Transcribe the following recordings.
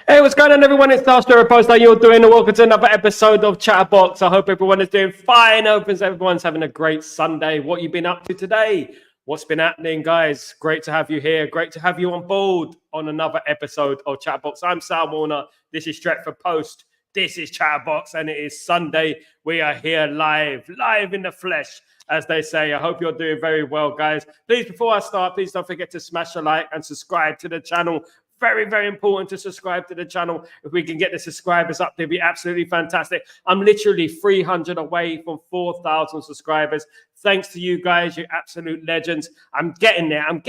Hey, what's going on, everyone? It's Chatterbox. How you all doing? And welcome to another episode of Chatterbox. I hope everyone is doing fine. Hoping everyone's having a great Sunday. What you been up to today? What's been happening, guys? Great to have you here. Great to have you on board on another episode of Chatterbox. I'm Sal Warner. This is Stretford Post. This is Chatterbox, and it is Sunday. We are here live in the flesh, as they say. I hope you're doing very well, guys. Please, before I start, please don't forget to smash a like and subscribe to the channel. Very, very important to subscribe to the channel. If we can get the subscribers up, they'd be absolutely fantastic. I'm literally 300 away from 4,000 subscribers. Thanks to you guys, you're absolute legends. I'm getting there. Do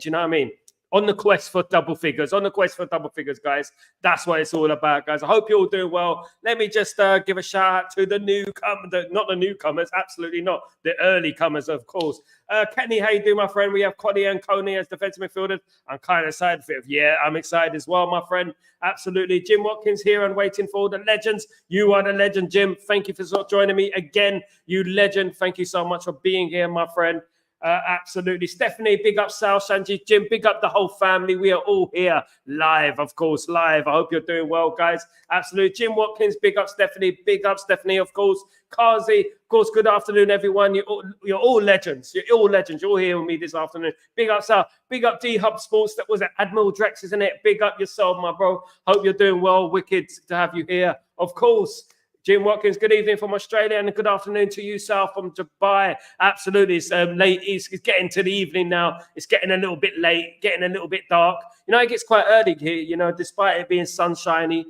you know what I mean? On the quest for double figures, guys. That's what it's all about, guys. I hope you're all doing well. Let me just give a shout out to the newcomers, not the newcomers, absolutely not. The early comers, of course. Kenny, how you doing, my friend? We have Coddy and Coney as defensive midfielders. I'm kind of excited for it. Yeah, I'm excited as well, my friend. Absolutely. Jim Watkins here and waiting for the legends. You are the legend, Jim. Thank you for joining me again, you legend. Thank you so much for being here, my friend. Absolutely. Stephanie, big up Sal, Sanji, Jim, big up the whole family. We are all here live, of course, live. I hope you're doing well, guys. Absolutely. Jim Watkins, big up Stephanie, of course. Kazi, of course, good afternoon, everyone. You're all legends. You're all here with me this afternoon. Big up Sal, big up D-Hub Sports. That was at Admiral Drex, isn't it? Big up yourself, my bro. Hope you're doing well. Wicked to have you here, of course. Jim Watkins, good evening from Australia and good afternoon to you, Sal, from Dubai. Absolutely, it's late. It's getting to the evening now. It's getting a little bit late, getting a little bit dark. You know, it gets quite early here, you know, despite it being sunshine,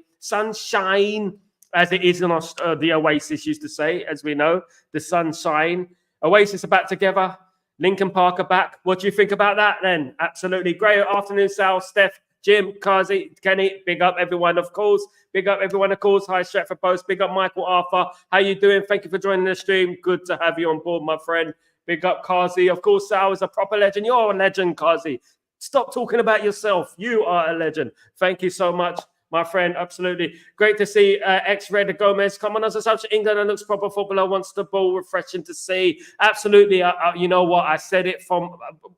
as it is in the Oasis used to say, as we know, the sunshine. Oasis are back together. Lincoln Park are back. What do you think about that then? Absolutely. Great afternoon, Sal, Steph, Jim, Kazi, Kenny, big up everyone, of course. Big up everyone, of course. Hi, Stretford Post. Big up Michael Arthur. How you doing? Thank you for joining the stream. Good to have you on board, my friend. Big up Kazi. Of course, Sal is a proper legend. You're a legend, Kazi. Stop talking about yourself. You are a legend. Thank you so much, my friend. Absolutely. Great to see ex-Red Gomez come on as a subject. England and looks proper footballer, wants the ball, refreshing to see. Absolutely. You know what? I said it from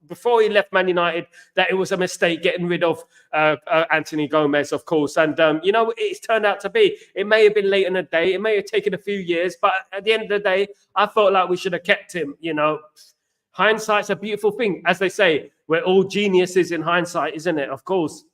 before he left Man United that it was a mistake getting rid of Anthony Gomez, of course. And, you know, it's turned out to be. It may have been late in the day. It may have taken a few years. But at the end of the day, I felt like we should have kept him, you know. Hindsight's a beautiful thing. As they say, we're all geniuses in hindsight, isn't it? Of course.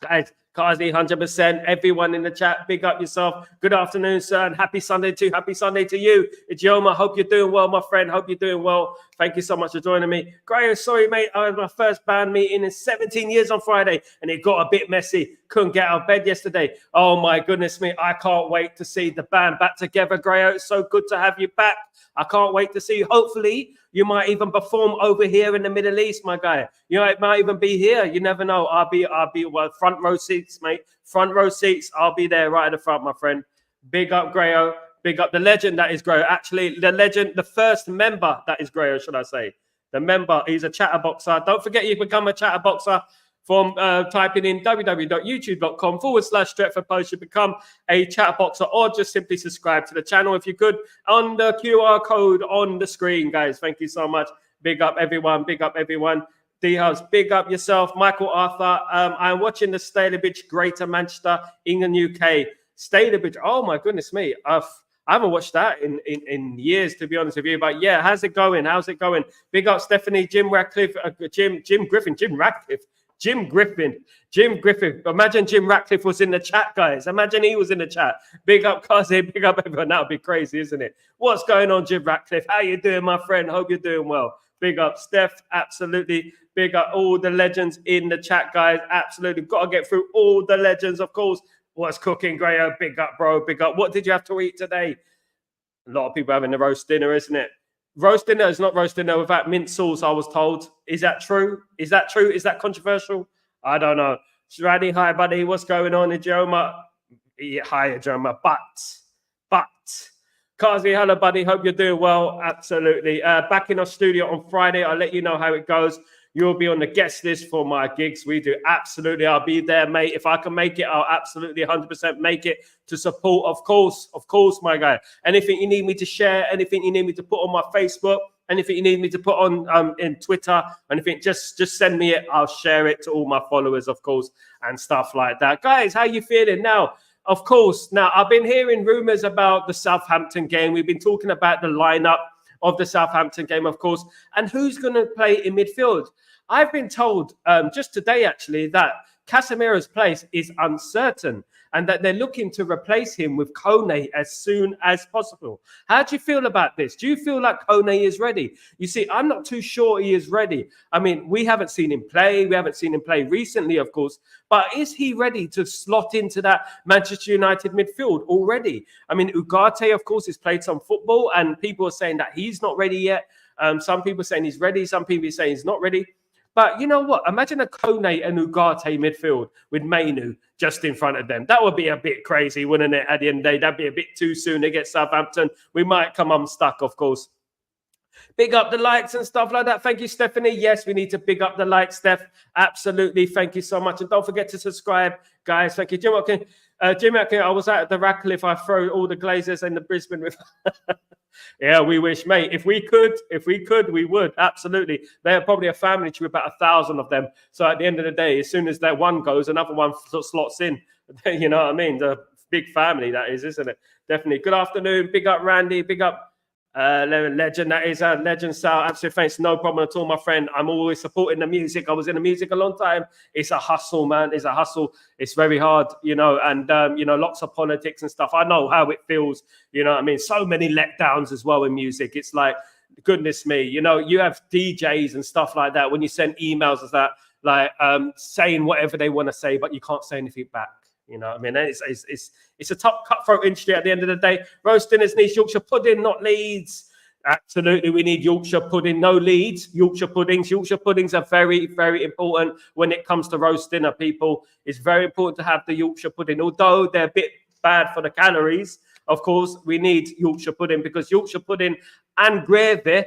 Guys, Kazi, 100%. Everyone in the chat, big up yourself. Good afternoon, sir, and happy Sunday to you. It's Yoma. Hope you're doing well, my friend. Hope you're doing well. Thank you so much for joining me. Graham, sorry, mate. I had my first band meeting in 17 years on Friday, and it got a bit messy. Couldn't get out of bed yesterday. Oh, my goodness me. I can't wait to see the band back together, Graham. It's so good to have you back. I can't wait to see you. Hopefully, you might even perform over here in the Middle East, my guy. You know, it might even be here. You never know. I'll be well, front row seats, mate. Front row seats. I'll be there right at the front, my friend. Big up, Grayo. Big up the legend that is Grayo. Actually, the legend, the first member that is Grayo, should I say. The member, he's a chatterboxer. Don't forget you become a chatterboxer from typing in www.youtube.com/Stretford Post. You become a chatterboxer or just simply subscribe to the channel if you could on the QR code on the screen, guys. Thank you so much. Big up everyone. Big up everyone. D-House, big up yourself. Michael Arthur. I'm watching the Stalybridge Greater Manchester, England, UK. Stalybridge. Oh my goodness me. I haven't watched that in years, to be honest with you. But yeah, how's it going? How's it going? Big up Stephanie, Jim Radcliffe, Jim Griffin. Imagine Jim Ratcliffe was in the chat, guys. Imagine he was in the chat. Big up Kazi, big up everyone. That would be crazy, isn't it? What's going on, Jim Ratcliffe? How you doing, my friend? Hope you're doing well. Big up, Steph. Absolutely. Big up all the legends in the chat, guys. Absolutely. Got to get through all the legends, of course. What's cooking, Grayo? Big up, bro. Big up. What did you have to eat today? A lot of people having the roast dinner, isn't it? Roast dinner is not roast dinner without mint sauce, I was told. Is that true? Is that true? Is that controversial? I don't know. Shraddy, hi, buddy. What's going on, Ijoma? Yeah, hi, Ijoma. But, Kazi, hello, buddy. Hope you're doing well. Absolutely. Back in our studio on Friday. I'll let you know how it goes. You'll be on the guest list for my gigs. We do. Absolutely. I'll be there, mate. If I can make it, I'll absolutely 100% make it to support. Of course, my guy. Anything you need me to share, anything you need me to put on my Facebook, anything you need me to put on in Twitter, anything, just send me it. I'll share it to all my followers, of course, and stuff like that. Guys, how you feeling now? Of course. Now, I've been hearing rumors about the Southampton game. We've been talking about the lineup of the Southampton game, of course, and who's going to play in midfield. I've been told just today, actually, that Casemiro'S place is uncertain and that they're looking to replace him with Kone as soon as possible. How do you feel about this? Do you feel like Kone is ready? You see, I'm not too sure he is ready. I mean, we haven't seen him play. We haven't seen him play recently, of course. But is he ready to slot into that Manchester United midfield already? I mean, Ugarte, of course, has played some football, and people are saying that he's not ready yet. Some people are saying he's ready. Some people are saying he's not ready. But you know what? Imagine a Kone and Ugarte midfield with Mainu just in front of them. That would be a bit crazy, wouldn't it? At the end of the day, that'd be a bit too soon against Southampton. We might come unstuck, of course. Big up the likes and stuff like that. Thank you, Stephanie. Yes, we need to big up the likes, Steph. Absolutely. Thank you so much. And don't forget to subscribe, guys. Thank you. Jimmy, I was at the Ratcliffe. I throw all the Glazers in the Brisbane with. Yeah, we wish, mate. If we could, we would. Absolutely. They're probably a family to about 1,000 of them. So at the end of the day, as soon as that one goes, another one slots in. You know what I mean? The big family that is, isn't it? Definitely. Good afternoon. Big up, Randy. Big up. Legend, that is a legend, Sal. Absolutely, thanks. No problem at all, my friend. I'm always supporting the music. I was in the music a long time. It's a hustle, man. It's a hustle. It's very hard, you know, and lots of politics and stuff. I know how it feels, you know what I mean? So many letdowns as well in music. It's like, goodness me, you know, you have DJs and stuff like that when you send emails as that, like saying whatever they want to say, but you can't say anything back. You know what I mean? It's a top cutthroat industry at the end of the day. Roast dinners needs Yorkshire pudding, not Leeds. Absolutely, we need Yorkshire pudding, no Leeds. Yorkshire puddings. Yorkshire puddings are very, very important when it comes to roast dinner, people. It's very important to have the Yorkshire pudding. Although they're a bit bad for the calories, of course, we need Yorkshire pudding because Yorkshire pudding and gravy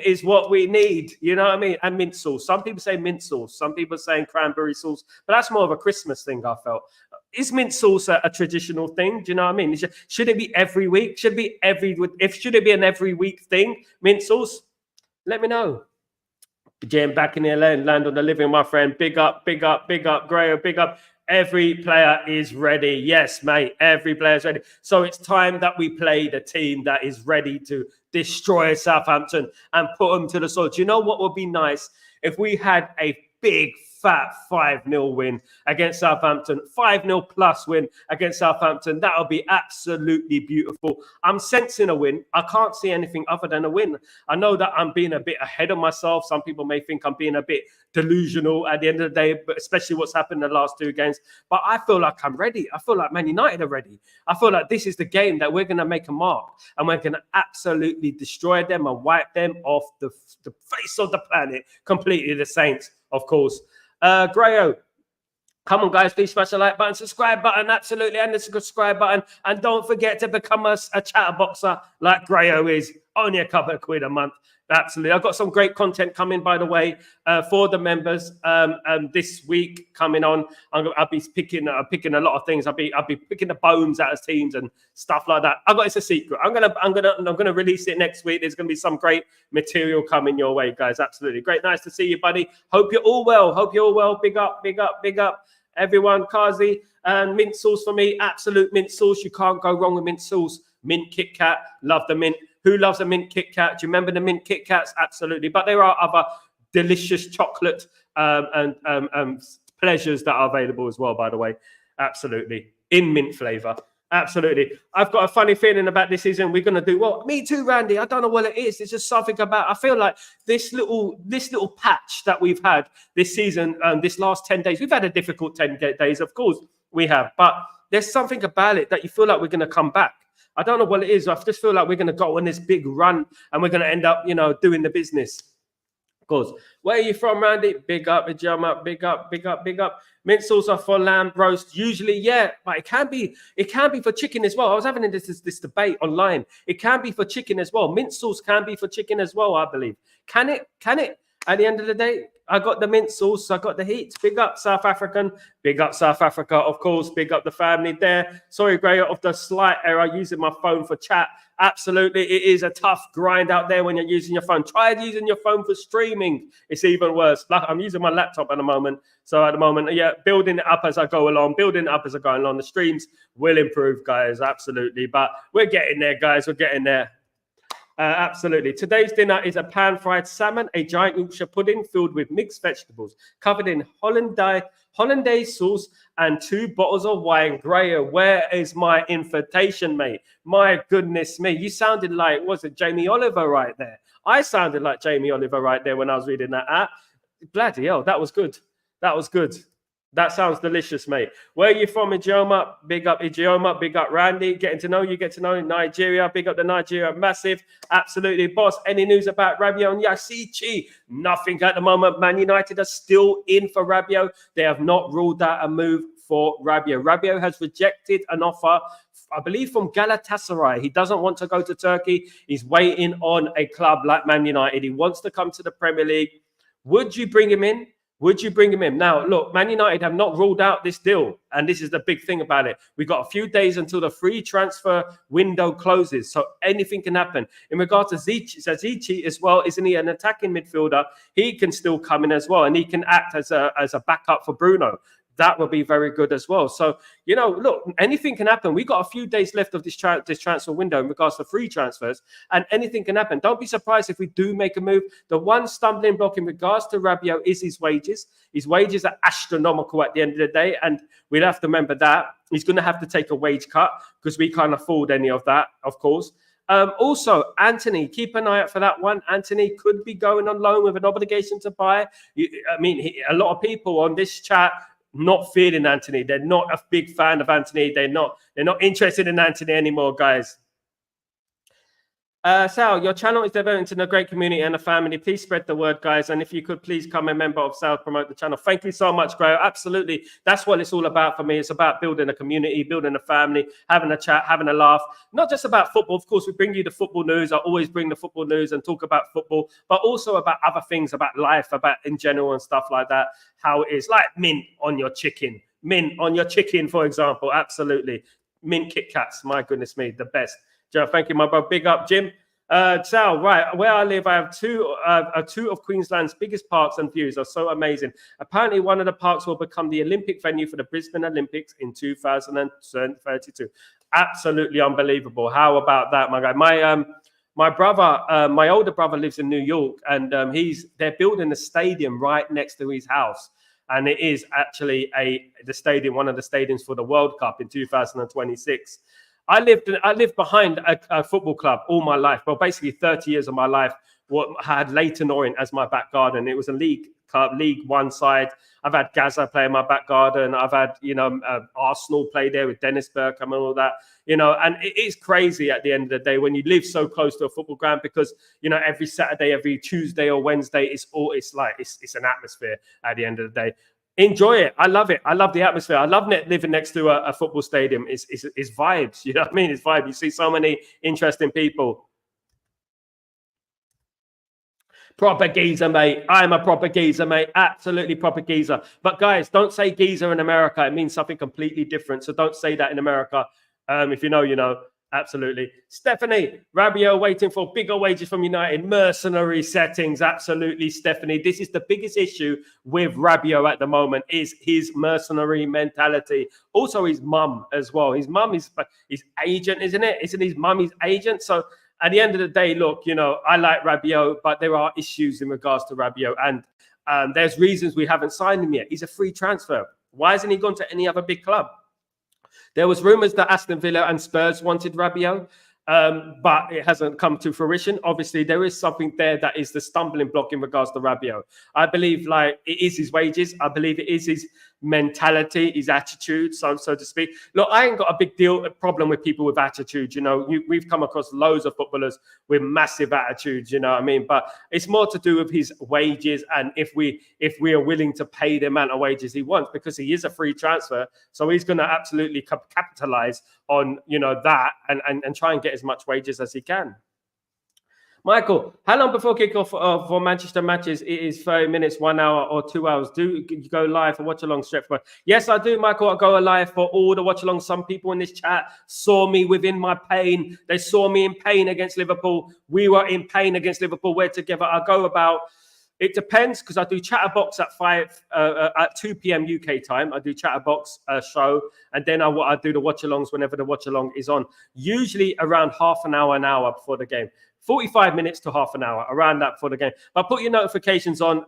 is what we need. You know what I mean? And mint sauce. Some people say mint sauce. Some people are saying cranberry sauce. But that's more of a Christmas thing, I felt. Is mint sauce a traditional thing? Do you know what I mean? Should it be every week? Should it be an every week thing? Mint sauce? Let me know. Jim back in the land on the living, my friend. Big up, Grayo, big up. Every player is ready. Yes, mate. Every player is ready. So it's time that we play the team that is ready to destroy Southampton and put them to the sword. Do you know what would be nice? If we had a big, fat 5-0 win against Southampton, 5-0 plus win against Southampton. That would be absolutely beautiful. I'm sensing a win. I can't see anything other than a win. I know that I'm being a bit ahead of myself. Some people may think I'm being a bit delusional at the end of the day, but especially what's happened in the last two games. But I feel like I'm ready. I feel like Man United are ready. I feel like this is the game that we're going to make a mark and we're going to absolutely destroy them and wipe them off the face of the planet completely. The Saints, of course. Grayo, come on, guys, please smash the like button, subscribe button, absolutely, and the subscribe button. And don't forget to become a chatterboxer like Grayo is. Only a couple of quid a month. Absolutely. I've got some great content coming, by the way, for the members this week coming on. I'll be picking a lot of things. I'll be picking the bones out of teams and stuff like that. It's a secret. I'm gonna release it next week. There's gonna be some great material coming your way, guys. Absolutely. Great. Nice to see you, buddy. Hope you're all well. Big up. Everyone, Kazi, and mint sauce for me. Absolute mint sauce. You can't go wrong with mint sauce. Mint Kit Kat. Love the mint. Who loves a mint Kit Kat? Do you remember the mint Kit Kats? Absolutely. But there are other delicious chocolate and pleasures that are available as well, by the way. Absolutely. In mint flavor. Absolutely. I've got a funny feeling about this season. We're going to do well. Me too, Randy. I don't know what it is. It's just something about, I feel like this little patch that we've had this season, this last 10 days, we've had a difficult 10 days, of course we have, but there's something about it that you feel like we're going to come back. I don't know what it is. I just feel like we're going to go on this big run and we're going to end up, doing the business. Of course. Where are you from, Randy? Big up, jam up, big up, big up, big up. Mint sauce are for lamb roast. Usually, yeah, but it can be for chicken as well. I was having this debate online. It can be for chicken as well. Mint sauce can be for chicken as well, I believe. Can it? At the end of the day, I got the mint sauce. I got the heat. Big up South African. Big up South Africa, of course. Big up the family there. Sorry, Gray, of the slight error using my phone for chat. Absolutely, it is a tough grind out there when you're using your phone. Try using your phone for streaming. It's even worse. I'm using my laptop at the moment. So at the moment, yeah, building it up as I go along. The streams will improve, guys. Absolutely. But we're getting there, guys. We're getting there. Absolutely. Today's dinner is a pan-fried salmon, a giant Yorkshire pudding filled with mixed vegetables, covered in hollandaise sauce, and 2 bottles of wine. Graham, where is my invitation, mate? My goodness me. You sounded like, was it Jamie Oliver right there? I sounded like Jamie Oliver right there when I was reading that out. Bloody hell, that was good. That was good. That sounds delicious, mate. Where are you from, Ijeoma? Big up Ijeoma. Big up Randy. Getting to know you. Get to know Nigeria. Big up the Nigeria massive. Absolutely, boss. Any news about Rabiot and Yasichi? Nothing at the moment. Man United are still in for Rabiot. They have not ruled out a move for Rabiot. Rabiot has rejected an offer, I believe, from Galatasaray. He doesn't want to go to Turkey. He's waiting on a club like Man United. He wants to come to the Premier League. Would you bring him in? Would you bring him in? Now, look, Man United have not ruled out this deal. And this is the big thing about it. We've got a few days until the free transfer window closes. So anything can happen. In regard to Zichi as well, isn't he an attacking midfielder? He can still come in as well. And he can act as a backup for Bruno. That will be very good as well. So, look, anything can happen. We got a few days left of this transfer window in regards to free transfers, and anything can happen. Don't be surprised if we do make a move. The one stumbling block in regards to Rabiot is his wages. His wages are astronomical at the end of the day, and we'd have to remember that. He's going to have to take a wage cut because we can't afford any of that, of course. Also, Anthony, keep an eye out for that one. Anthony could be going on loan with an obligation to buy. A lot of people on this chat not feeling Anthony. They're not a big fan of Anthony. They're not interested in Anthony anymore, guys. Sal, your channel is developing a great community and a family. Please spread the word, guys. And if you could please become a member of Sal, promote the channel. Thank you so much, Grail. Absolutely. That's what it's all about for me. It's about building a community, building a family, having a chat, having a laugh. Not just about football. Of course, we bring you the football news. I always bring the football news and talk about football, but also about other things, about life, about in general and stuff like that. How it is, like mint on your chicken. Mint on your chicken, for example. Absolutely. Mint Kit Kats. My goodness me, the best. Joe, thank you, my bro. Big up, Jim. Sal, right, where I live, I have two of Queensland's biggest parks and views are so amazing. Apparently, one of the parks will become the Olympic venue for the Brisbane Olympics in 2032. Absolutely unbelievable. How about that, my guy? My brother, my older brother lives in New York, and they're building a stadium right next to his house. And it is actually one of the stadiums for the World Cup in 2026. I lived behind a football club all my life. Well, basically 30 years of my life. Had Leyton Orient as my back garden. It was a League One side. I've had Gaza play in my back garden. I've had Arsenal play there with Dennis Bergkamp and all that. And it is crazy at the end of the day when you live so close to a football ground because every Saturday, every Tuesday or Wednesday, it's an atmosphere at the end of the day. Enjoy it. I love it. I love the atmosphere. I love living next to a football stadium. It's vibes. You know what I mean? It's vibes. You see so many interesting people. Proper geezer, mate. I'm a proper geezer, mate. Absolutely proper geezer. But guys, don't say geezer in America. It means something completely different. So don't say that in America. If you know, you know. Absolutely. Stephanie, Rabiot waiting for bigger wages from United. Mercenary settings. Absolutely, Stephanie. This is the biggest issue with Rabiot at the moment is his mercenary mentality. Also, his mum as well. His mum is his agent, isn't it? Isn't his mum his agent? So at the end of the day, look, I like Rabiot, but there are issues in regards to Rabiot. And there's reasons we haven't signed him yet. He's a free transfer. Why hasn't he gone to any other big club? There was rumours that Aston Villa and Spurs wanted Rabiot, but it hasn't come to fruition. Obviously, there is something there that is the stumbling block in regards to Rabiot. I believe, like, it is his wages. I believe it is his mentality, his attitude, so to speak. Look, I ain't got a problem with people with attitude. You know, we've come across loads of footballers with massive attitudes. You know what I mean? But it's more to do with his wages and if we are willing to pay the amount of wages he wants, because he is a free transfer, so he's going to absolutely capitalize on, you know, that and try and get as much wages as he can. Michael, how long before kickoff for Manchester matches? It is 30 minutes, 1 hour, or 2 hours. Do you go live for watch along stretch? But yes, I do, Michael. I go live for all the watch along. Some people in this chat saw me within my pain. They saw me in pain against Liverpool. We were in pain against Liverpool. We're together. I go about. It depends, because I do Chatterbox at 2 p.m. UK time. I do Chatterbox show, and then I do the watch alongs whenever the watch along is on. Usually around half an hour before the game. 45 minutes to half an hour, around that for the game. But put your notifications on.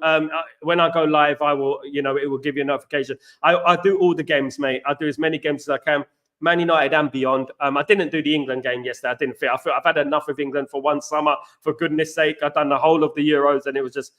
When I go live, I will, you know, it will give you a notification. I do all the games, mate. I do as many games as I can. Man United and beyond. I didn't do the England game yesterday. I didn't feel. I've had enough of England for one summer. For goodness sake, I've done the whole of the Euros, and it was just,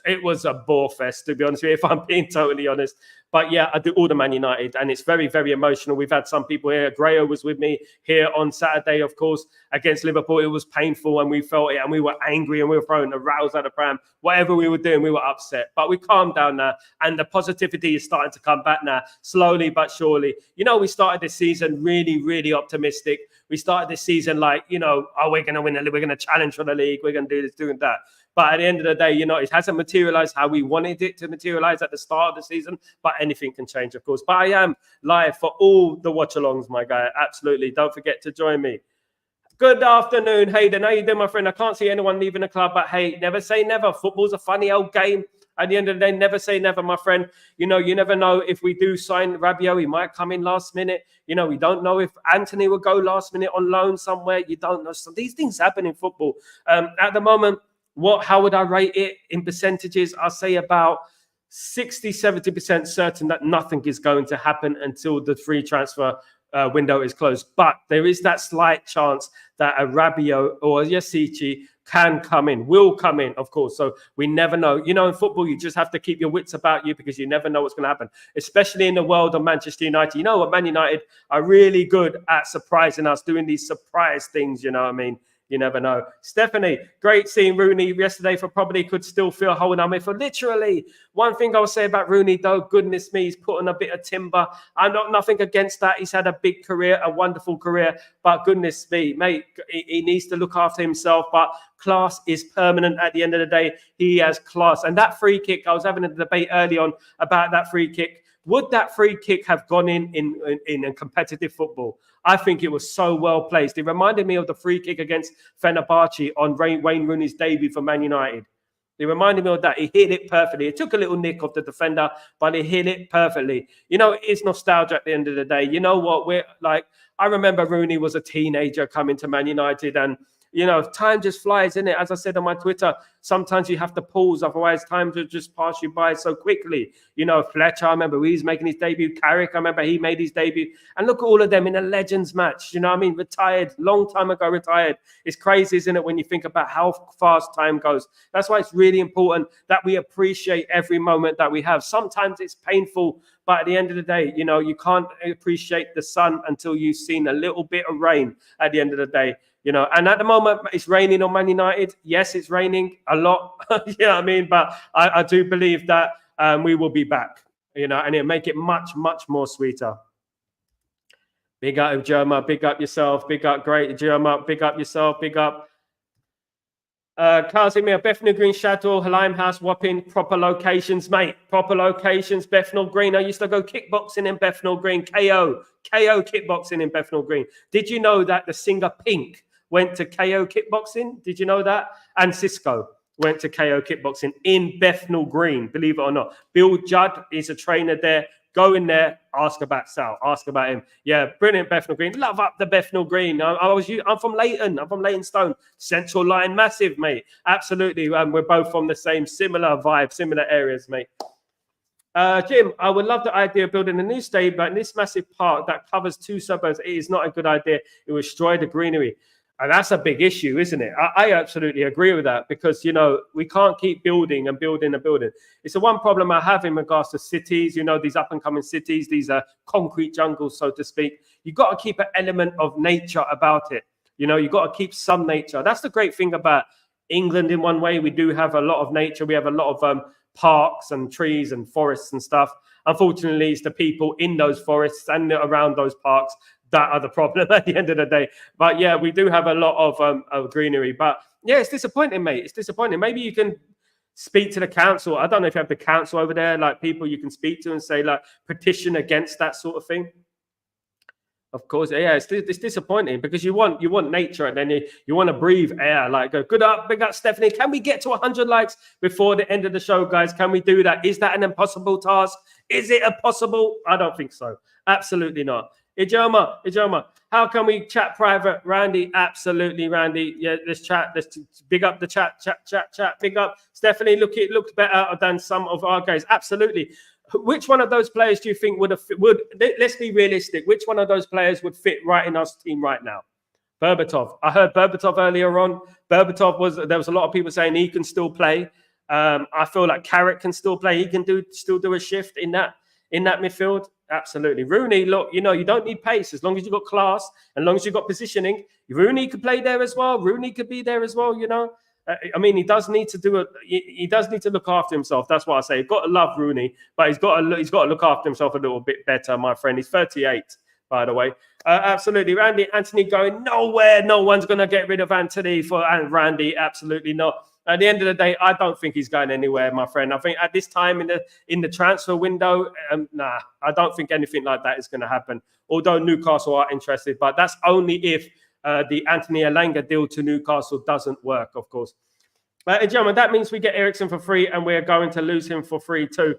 it was a bore fest, to be honest with you, if I'm being totally honest. But yeah, I do all the Man United, and it's very, very emotional. We've had some people here. Grayo was with me here on Saturday, of course, against Liverpool. It was painful, and we felt it, and we were angry, and we were throwing the rows at the pram. Whatever we were doing, we were upset. But we calmed down now, and the positivity is starting to come back now, slowly but surely. You know, we started this season really, really optimistic. We started this season like, you know, oh, we're going to win the league, we're going to challenge for the league, we're going to do this, doing that. But at the end of the day, you know, it hasn't materialized how we wanted it to materialize at the start of the season. But anything can change, of course. But I am live for all the watch-alongs, my guy. Absolutely. Don't forget to join me. Good afternoon, Hayden. How you doing, my friend? I can't see anyone leaving the club, but hey, never say never. Football's a funny old game. At the end of the day, never say never, my friend. You know, you never know if we do sign Rabiot, he might come in last minute. You know, we don't know if Anthony will go last minute on loan somewhere. You don't know. So these things happen in football. At the moment, how would I rate it in percentages? I'll say about 60-70% certain that nothing is going to happen until the free transfer window is closed. But there is that slight chance that a Rabiot or a Yasichi can come in, will come in, of course. So we never know. You know, in football, you just have to keep your wits about you, because you never know what's going to happen, especially in the world of Manchester United. You know what? Man United are really good at surprising us, doing these surprise things, you know what I mean? You never know. Stephanie, great seeing Rooney yesterday. For probably could still feel holding on for literally. One thing I'll say about Rooney, though, goodness me, he's putting a bit of timber. I'm not nothing against that. He's had a big career, a wonderful career. But goodness me, mate, he needs to look after himself. But class is permanent at the end of the day. He has class. And that free kick, I was having a debate early on about that free kick. Would that free kick have gone in a competitive football? I think it was so well placed. It reminded me of the free kick against Fenerbahce on Wayne Rooney's debut for Man United. It reminded me of that. He hit it perfectly. It took a little nick off the defender, but he hit it perfectly. You know, it's nostalgia at the end of the day. You know what? I remember Rooney was a teenager coming to Man United, and you know, time just flies, isn't it? As I said on my Twitter, sometimes you have to pause, otherwise time will just pass you by so quickly. You know, Fletcher, I remember he's making his debut. Carrick, I remember he made his debut. And look at all of them in a Legends match. You know what I mean? Retired, long time ago retired. It's crazy, isn't it, when you think about how fast time goes. That's why it's really important that we appreciate every moment that we have. Sometimes it's painful, but at the end of the day, you know, you can't appreciate the sun until you've seen a little bit of rain at the end of the day. You know, and at the moment, it's raining on Man United. Yes, it's raining a lot. You know what I mean? But I do believe that we will be back, you know, and it'll make it much, much more sweeter. Big up, Germa. Big up yourself. Big up, great Germa. Big up yourself. Big up. Casemiro, Bethnal Green, Shadow, Limehouse, Wapping, proper locations, mate. Proper locations, Bethnal Green. I used to go kickboxing in Bethnal Green. KO kickboxing in Bethnal Green. Did you know that the singer Pink went to KO kickboxing? Did you know that? And Cisco went to KO kickboxing in Bethnal Green, believe it or not. Bill Judd is a trainer there. Go in there, ask about Sal, ask about him. Yeah, brilliant Bethnal Green. Love up the Bethnal Green. I'm from Leighton. I'm from Leytonstone. Central line, massive, mate. Absolutely. We're both from the same similar vibe, similar areas, mate. Jim, I would love the idea of building a new stadium, but in this massive park that covers 2 suburbs, it is not a good idea. It will destroy the greenery. And that's a big issue, isn't it? I absolutely agree with that because, we can't keep building and building and building. It's the one problem I have in regards to cities, these up and coming cities, these are concrete jungles, so to speak. You've got to keep an element of nature about it. You've got to keep some nature. That's the great thing about England in one way. We do have a lot of nature. We have a lot of parks and trees and forests and stuff. Unfortunately, it's the people in those forests and around those parks that are the problem at the end of the day. But yeah, we do have a lot of greenery. But yeah, it's disappointing, mate. It's disappointing. Maybe you can speak to the council. I don't know if you have the council over there, like people you can speak to and say, like, petition against that sort of thing. Of course, yeah, it's disappointing because you want nature and then you want to breathe air. Like, big up, Stephanie. Can we get to 100 likes before the end of the show, guys? Can we do that? Is that an impossible task? Is it impossible? I don't think so. Absolutely not. Ijoma, how can we chat private? Randy, absolutely, Randy. Yeah, let's chat. Let's big up the chat. Big up. Stephanie, it looked better than some of our guys. Absolutely. Which one of those players do you think let's be realistic, which one of those players would fit right in our team right now? Berbatov. I heard Berbatov earlier on. There was a lot of people saying he can still play. I feel like Carrick can still play. He can still do a shift in that midfield. Absolutely. Rooney, look, you don't need pace as long as you've got class, as long as you've got positioning. Rooney could play there as well. Rooney could be there as well, I mean, he does need to look after himself. That's what I say. You've got to love Rooney, but he's got to look after himself a little bit better, my friend. He's 38, by the way. Absolutely. Anthony going nowhere. No one's going to get rid of Anthony and Randy. Absolutely not. At the end of the day, I don't think he's going anywhere, my friend. I think at this time in the transfer window, I don't think anything like that is going to happen. Although Newcastle are interested, but that's only if the Anthony Elanga deal to Newcastle doesn't work, of course. Gentlemen, that means we get Eriksen for free and we're going to lose him for free too.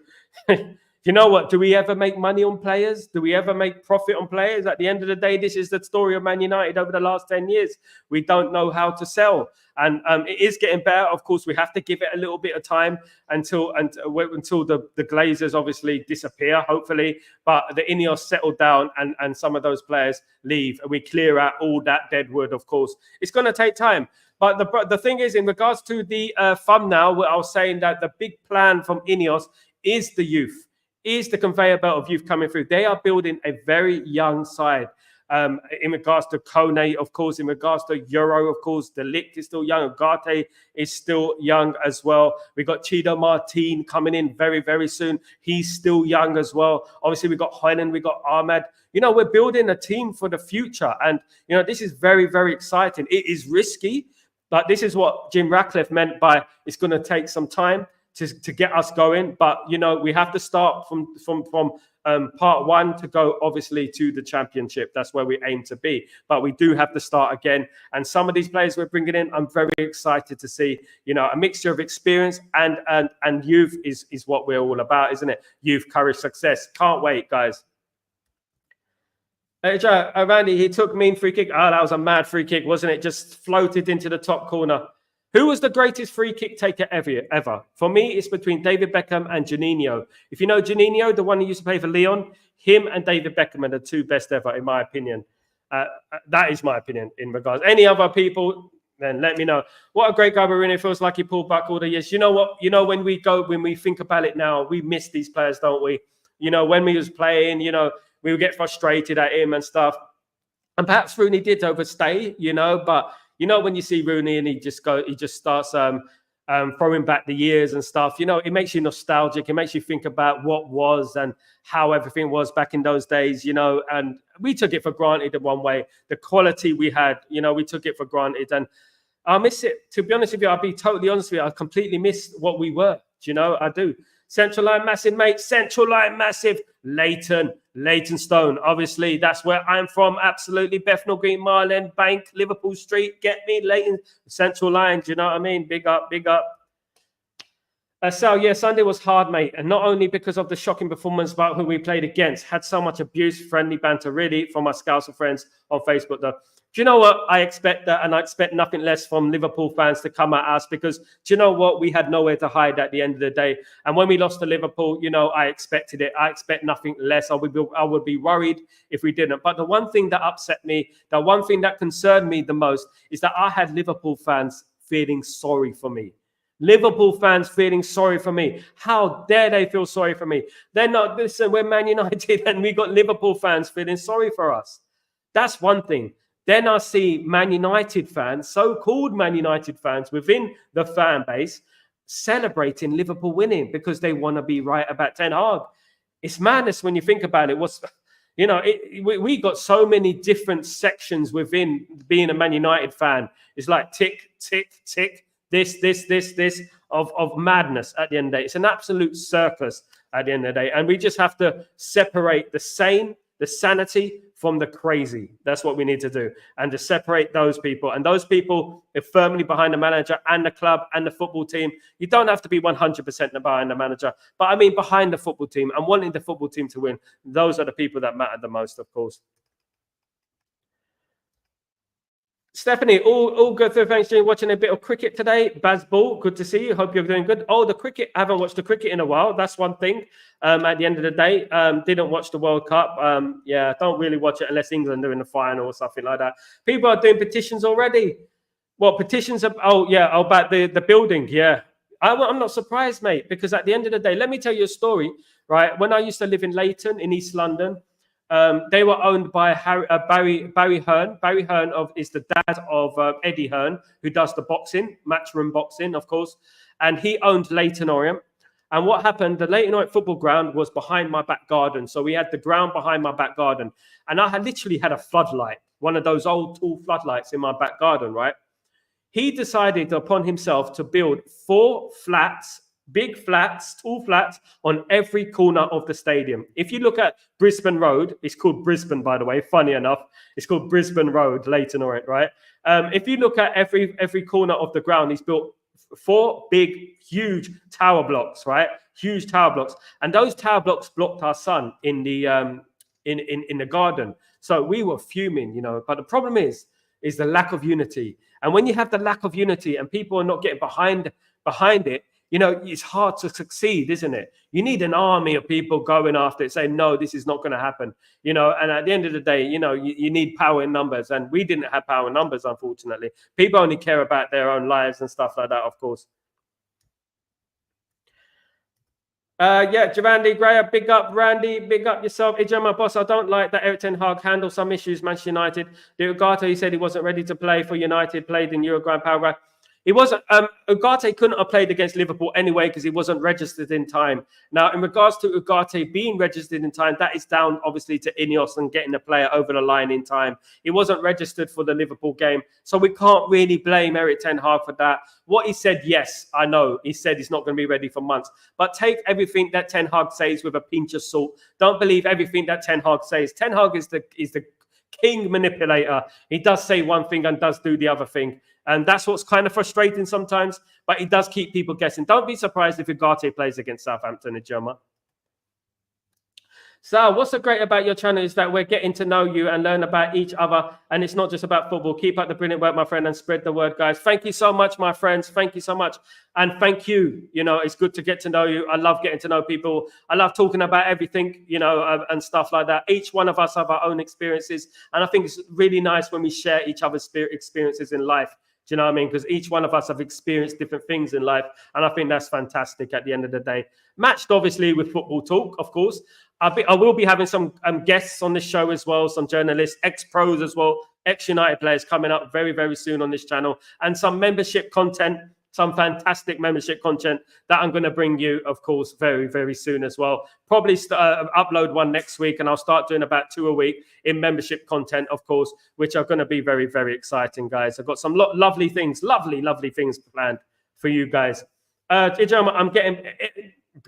You know what? Do we ever make money on players? Do we ever make profit on players? At the end of the day, this is the story of Man United over the last 10 years. We don't know how to sell. And it is getting better. Of course, we have to give it a little bit of time until the Glazers obviously disappear, hopefully. But the Ineos settle down and some of those players leave. We clear out all that dead wood, of course. It's going to take time. But the thing is, in regards to the thumbnail, I was saying that the big plan from Ineos is the youth. Is the conveyor belt of youth coming through. They are building a very young side. In regards to Kone, of course, in regards to Euro, of course, De Ligt is still young. Ugarte is still young as well. We got Chido Martin coming in very, very soon. He's still young as well. Obviously, we got Hoyland, we got Ahmed. We're building a team for the future. And, this is very, very exciting. It is risky, but this is what Jim Ratcliffe meant by it's going to take some time to get us going. But, we have to start from part one to go, obviously, to the championship. That's where we aim to be. But we do have to start again. And some of these players we're bringing in, I'm very excited to see, a mixture of experience and youth is what we're all about, isn't it? Youth, courage, success. Can't wait, guys. Randy, he took mean free kick. Oh, that was a mad free kick, wasn't it? Just floated into the top corner. Who was the greatest free kick taker ever? For me, it's between David Beckham and Juninho. If you know Juninho, the one who used to play for Lyon, him and David Beckham are the two best ever, in my opinion. That is my opinion in regards. Any other people, then let me know. What a great guy, Rooney. It feels like he pulled back all the years. You know what? When we think about it now, we miss these players, don't we? When we was playing, we would get frustrated at him and stuff. And perhaps Rooney did overstay, but when you see Rooney and he just starts throwing back the years and stuff, it makes you nostalgic. It makes you think about what was and how everything was back in those days, and we took it for granted in one way. The quality we had, we took it for granted. And I miss it. To be honest with you, I'll be totally honest with you. I completely miss what we were. I do. Central line massive, mate. Central line massive. Leighton Stone. Obviously, that's where I'm from. Absolutely. Bethnal Green, Marlin, Bank, Liverpool Street. Get me, Leighton. Central line. Do you know what I mean? Big up, big up. Sal, yeah, Sunday was hard, mate. And not only because of the shocking performance, but who we played against. Had so much abuse, friendly banter, really, from my Scouser friends on Facebook, though. Do you know what? I expect that, and I expect nothing less from Liverpool fans to come at us because, do you know what? We had nowhere to hide at the end of the day. And when we lost to Liverpool, I expected it. I expect nothing less. I would be worried if we didn't. But the one thing that upset me, the one thing that concerned me the most is that I had Liverpool fans feeling sorry for me. Liverpool fans feeling sorry for me. How dare they feel sorry for me? They're not, listen, we're Man United and we got Liverpool fans feeling sorry for us. That's one thing. Then I see Man United fans, so-called Man United fans within the fan base, celebrating Liverpool winning because they want to be right about Ten Hag. It's madness when you think about it. We got so many different sections within being a Man United fan. It's like tick, tick, tick. This of madness at the end of the day. It's an absolute circus at the end of the day. And we just have to separate the sane, the sanity from the crazy. That's what we need to do. And to separate those people. And those people are firmly behind the manager and the club and the football team. You don't have to be 100% behind the manager. But I mean behind the football team and wanting the football team to win. Those are the people that matter the most, of course. Stephanie, all good through. Thanks for watching a bit of cricket today. Baz Ball, good to see you. Hope you're doing good. Oh, the cricket. I haven't watched the cricket in a while. That's one thing. At the end of the day, didn't watch the World Cup. Yeah, don't really watch it unless England are in the final or something like that. People are doing petitions already. What petitions? About the building. Yeah, I'm not surprised, mate, because at the end of the day, let me tell you a story. Right, when I used to live in Leighton in East London. They were owned by Barry Hearn. Barry Hearn is the dad of Eddie Hearn, who does the boxing, matchroom boxing, of course. And he owned Leighton Orient. And what happened, the Leighton Orient football ground was behind my back garden. So we had the ground behind my back garden. And I had literally had a floodlight, one of those old tall floodlights in my back garden, right? He decided upon himself to build 4 flats, big flats, tall flats on every corner of the stadium. If you look at Brisbane Road, it's called Brisbane, by the way, funny enough. It's called Brisbane Road, Leighton Orient, right? If you look at every corner of the ground, he's built 4 big, huge tower blocks, right? Huge tower blocks. And those tower blocks blocked our sun in the garden. So we were fuming, But the problem is the lack of unity. And when you have the lack of unity and people are not getting behind it, it's hard to succeed, isn't it? You need an army of people going after it, saying, no, this is not going to happen. And at the end of the day, you need power in numbers. And we didn't have power in numbers, unfortunately. People only care about their own lives and stuff like that, of course. Javandi Gray, big up Randy, big up yourself. Hey, my boss, I don't like that Erik ten Hag handled some issues, Manchester United. Ugarte, he said he wasn't ready to play for United, played in Uruguay, Paraguay. He wasn't. Ugarte couldn't have played against Liverpool anyway because he wasn't registered in time. Now, in regards to Ugarte being registered in time, that is down obviously to Ineos and getting the player over the line in time. He wasn't registered for the Liverpool game, so we can't really blame Erik ten Hag for that. What he said, yes, I know. He said he's not going to be ready for months, but take everything that Ten Hag says with a pinch of salt. Don't believe everything that Ten Hag says. Ten Hag is the king manipulator. He does say one thing and does do the other thing. And that's what's kind of frustrating sometimes, but it does keep people guessing. Don't be surprised if Ugarte plays against Southampton in Germany. So what's so great about your channel is that we're getting to know you and learn about each other. And it's not just about football. Keep up the brilliant work, my friend, and spread the word, guys. Thank you so much, my friends. Thank you so much. And thank you. It's good to get to know you. I love getting to know people. I love talking about everything, and stuff like that. Each one of us have our own experiences. And I think it's really nice when we share each other's experiences in life. Do you know what I mean? Because each one of us have experienced different things in life. And I think that's fantastic at the end of the day. Matched, obviously, with football talk, of course. I will be having some guests on this show as well, some journalists, ex-pros as well, ex-United players coming up very, very soon on this channel. And some membership content, some fantastic membership content that I'm going to bring you, of course, very, very soon as well. Probably upload one next week, and I'll start doing about 2 a week in membership content, of course, which are going to be very, very exciting, guys. I've got some lovely things, lovely things planned for you guys. I'm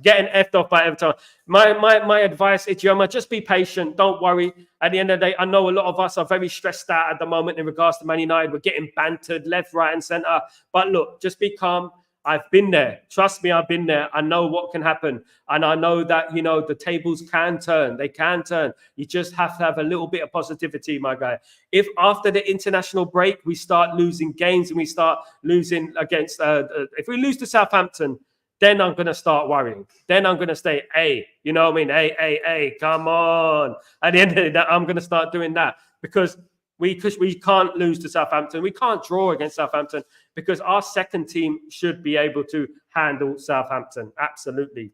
getting effed off by Everton. My advice, Ijoma, just be patient. Don't worry. At the end of the day, I know a lot of us are very stressed out at the moment in regards to Man United. We're getting bantered left, right, and centre. But look, just be calm. I've been there. Trust me, I've been there. I know what can happen. And I know that, you know, the tables can turn. They can turn. You just have to have a little bit of positivity, my guy. If after the international break, we start losing games and we start losing against, if we lose to Southampton, then I'm going to start worrying. Then I'm going to say, hey, you know what I mean? Hey, come on. At the end of the day, I'm going to start doing that because we can't lose to Southampton. We can't draw against Southampton because our second team should be able to handle Southampton. Absolutely.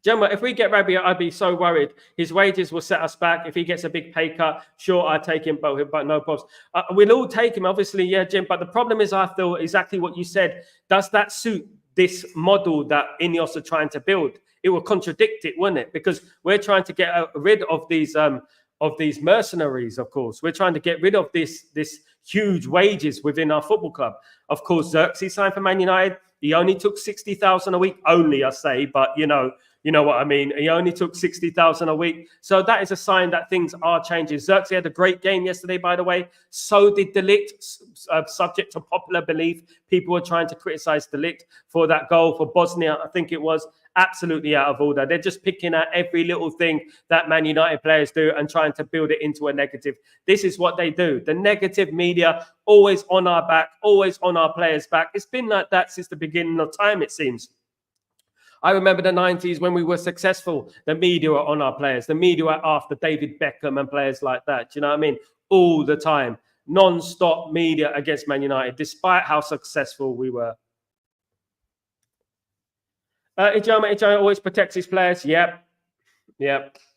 Gemma, if we get Rabiot, I'd be so worried. His wages will set us back. If he gets a big pay cut, sure, I'd take him, but no problems. We'll all take him, obviously, yeah, Jim. But the problem is, I feel exactly what you said. Does that suit this model that Ineos are trying to build? It will contradict it, wouldn't it? Because we're trying to get rid of these mercenaries, of course. We're trying to get rid of this huge wages within our football club. Of course, Xerxes signed for Man United. He only took 60,000 a week, only, I say, but you know what I mean. He only took 60,000 a week. So that is a sign that things are changing. Xerxes had a great game yesterday, by the way. So did De Ligt, subject to popular belief. People were trying to criticize De Ligt for that goal for Bosnia, I think it was. Absolutely out of order. They're just picking out every little thing that Man United players do and trying to build it into a negative. This is what they do. The negative media, always on our back, always on our players' back. It's been like that since the beginning of time, it seems. I remember the 90s when we were successful. The media were on our players. The media were after David Beckham and players like that. Do you know what I mean? All the time. Non-stop media against Man United, despite how successful we were. Ijoma always protects his players. Yep.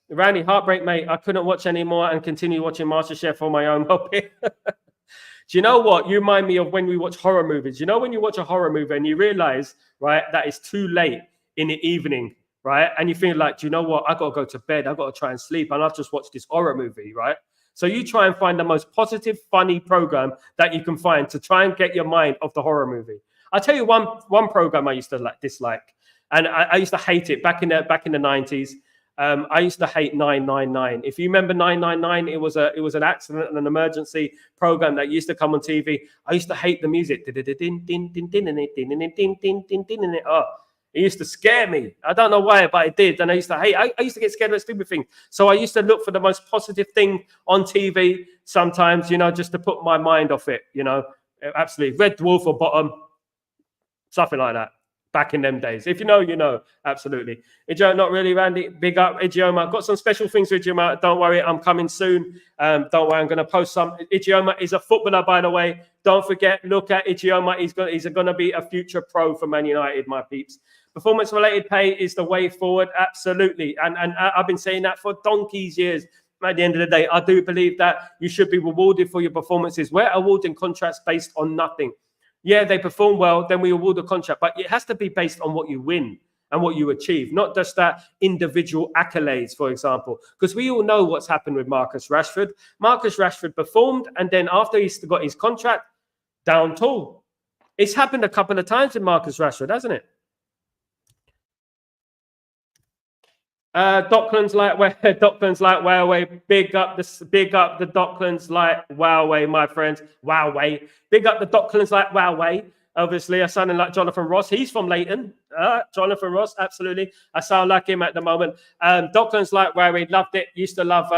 Randy, heartbreak, mate. I couldn't watch anymore and continue watching MasterChef for my own hobby. Do you know what? You remind me of when we watch horror movies. You know when you watch a horror movie and you realize, right, that it's too late in the evening, right? And you feel like, do you know what? I got to go to bed. I got to try and sleep. And I've just watched this horror movie, right? So you try and find the most positive, funny program that you can find to try and get your mind off the horror movie. I'll tell you one program I used to dislike. And I used to hate it back in the 90s. I used to hate 999. If you remember 999, it was an accident and an emergency program that used to come on TV. I used to hate the music. Oh, it used to scare me. I don't know why, but it did. And I used to get scared of stupid things. So I used to look for the most positive thing on TV sometimes, just to put my mind off it, absolutely. Red Dwarf or Bottom, something like that. Back in them days. If you know, you know. Absolutely. Idioma, not really, Randy. Big up, Idioma. I've got some special things for Idioma. Don't worry, I'm coming soon. Don't worry, I'm going to post some. Idioma is a footballer, by the way. Don't forget, look at Idioma. He's going to be a future pro for Man United, my peeps. Performance-related pay is the way forward. Absolutely. And I've been saying that for donkey's years. At the end of the day, I do believe that you should be rewarded for your performances. We're awarding contracts based on nothing. Yeah, they perform well, then we award a contract. But it has to be based on what you win and what you achieve, not just that individual accolades, for example. Because we all know what's happened with Marcus Rashford. Marcus Rashford performed, and then after he's got his contract, down tool. It's happened a couple of times with Marcus Rashford, hasn't it? Docklands Light Wowway. Big up the Docklands Light Wowway, my friends. Wowway. Big up the Docklands Light Wowway. Obviously, I sound like Jonathan Ross. He's from Leighton. Jonathan Ross, absolutely. I sound like him at the moment. Docklands Light Wowway, loved it. Used to love,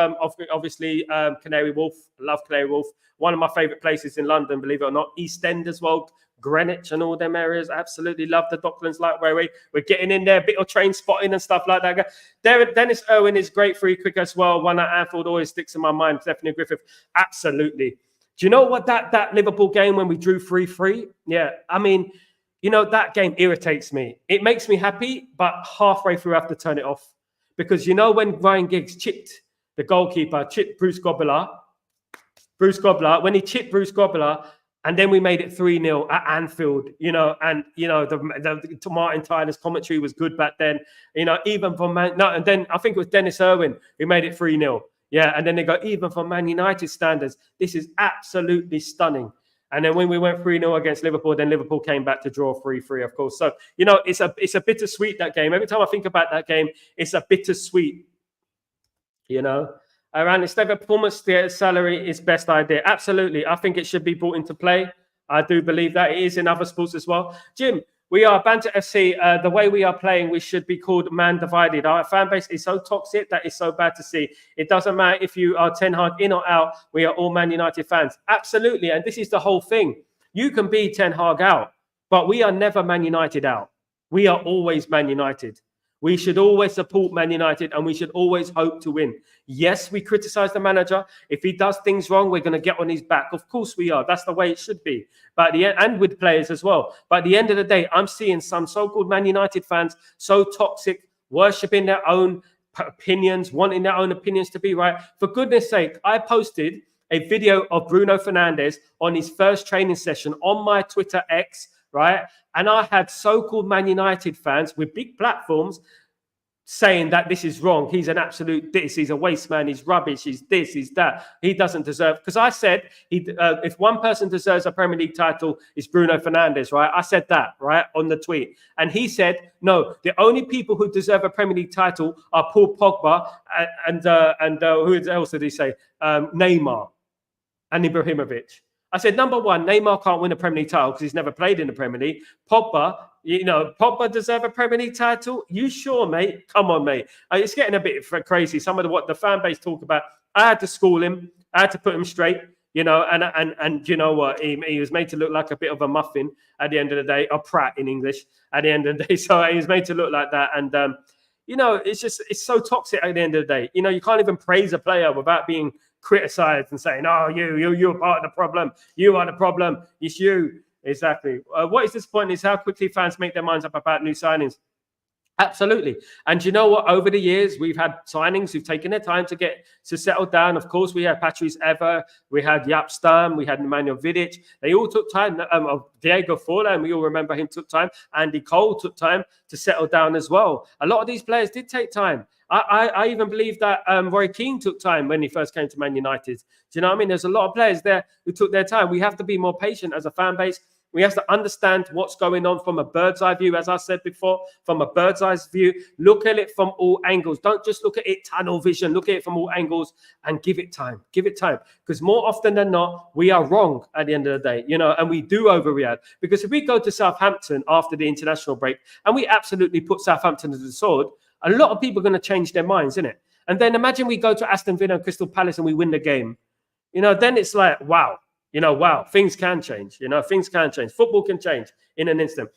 obviously, Canary Wharf. Love Canary Wharf. One of my favourite places in London, believe it or not. East End as well. Greenwich and all them areas. Absolutely love the Docklands Light Railway. We're getting in there, a bit of train spotting and stuff like that. Dennis Irwin is great free quick as well. One at Anfield always sticks in my mind. Stephanie Griffith, absolutely. Do you know what that Liverpool game when we drew 3-3? Yeah, I mean, that game irritates me. It makes me happy, but halfway through I have to turn it off. Because when Ryan Giggs chipped the goalkeeper, chipped Bruce Grobbelaar, when he chipped Bruce Grobbelaar, and then we made it 3-0 at Anfield, the Martin Tyler's commentary was good back then, even from and then I think it was Dennis Irwin who made it 3-0. Yeah, and then they go, even from Man United standards, this is absolutely stunning. And then when we went 3-0 against Liverpool, then Liverpool came back to draw 3-3, of course. So, it's a bittersweet, that game. Every time I think about that game, it's a bittersweet, Around instead of performance salary is best idea. Absolutely. I think it should be brought into play. I do believe that it is in other sports as well. Jim, we are Banter FC. The way we are playing, we should be called Man Divided. Our fan base is so toxic that is so bad to see. It doesn't matter if you are Ten Hag in or out. We are all Man United fans. Absolutely. And this is the whole thing. You can be Ten Hag out, but we are never Man United out. We are always Man United. We should always support Man United and we should always hope to win. Yes, we criticize the manager. If he does things wrong, we're going to get on his back. Of course we are. That's the way it should be. But at the end, and with players as well. But at the end of the day, I'm seeing some so-called Man United fans so toxic, worshipping their own opinions, wanting their own opinions to be right. For goodness sake, I posted a video of Bruno Fernandes on his first training session on my Twitter X, right? And I had so-called Man United fans with big platforms saying that this is wrong. He's an absolute this. He's a waste man. He's rubbish. He's this. He's that. He doesn't deserve. Because I said if one person deserves a Premier League title, it's Bruno Fernandes, right? I said that, right, on the tweet. And he said, no, the only people who deserve a Premier League title are Paul Pogba and who else did he say? Neymar and Ibrahimovic. I said, number one, Neymar can't win a Premier League title because he's never played in the Premier League. Pogba, Pogba deserve a Premier League title? You sure, mate? Come on, mate. It's getting a bit crazy. Some of what the fan base talk about, I had to school him. I had to put him straight, and you know what? He was made to look like a bit of a muffin at the end of the day, a prat in English at the end of the day. So he was made to look like that. And, it's so toxic at the end of the day. You can't even praise a player without being criticized and saying, oh, you're part of the problem. You are the problem. It's you. Exactly. What is disappointing is how quickly fans make their minds up about new signings. Absolutely. And you know what? Over the years, we've had signings who've taken their time to settle down. Of course, we had Patrice Evra, we had Jaap Stam, we had Nemanja Vidic. They all took time. Diego Forlan, we all remember him, took time. Andy Cole took time to settle down as well. A lot of these players did take time. I even believe that Roy Keane took time when he first came to Man United. Do you know what I mean? There's a lot of players there who took their time. We have to be more patient as a fan base. We have to understand what's going on from a bird's eye view, as I said before, from a bird's eye view. Look at it from all angles. Don't just look at it tunnel vision. Look at it from all angles and give it time. Give it time. Because more often than not, we are wrong at the end of the day, and we do overreact. Because if we go to Southampton after the international break and we absolutely put Southampton to the sword, a lot of people are going to change their minds, isn't it? And then imagine we go to Aston Villa and Crystal Palace and we win the game. Then it's like, wow. Wow, things can change. Things can change. Football can change in an instant.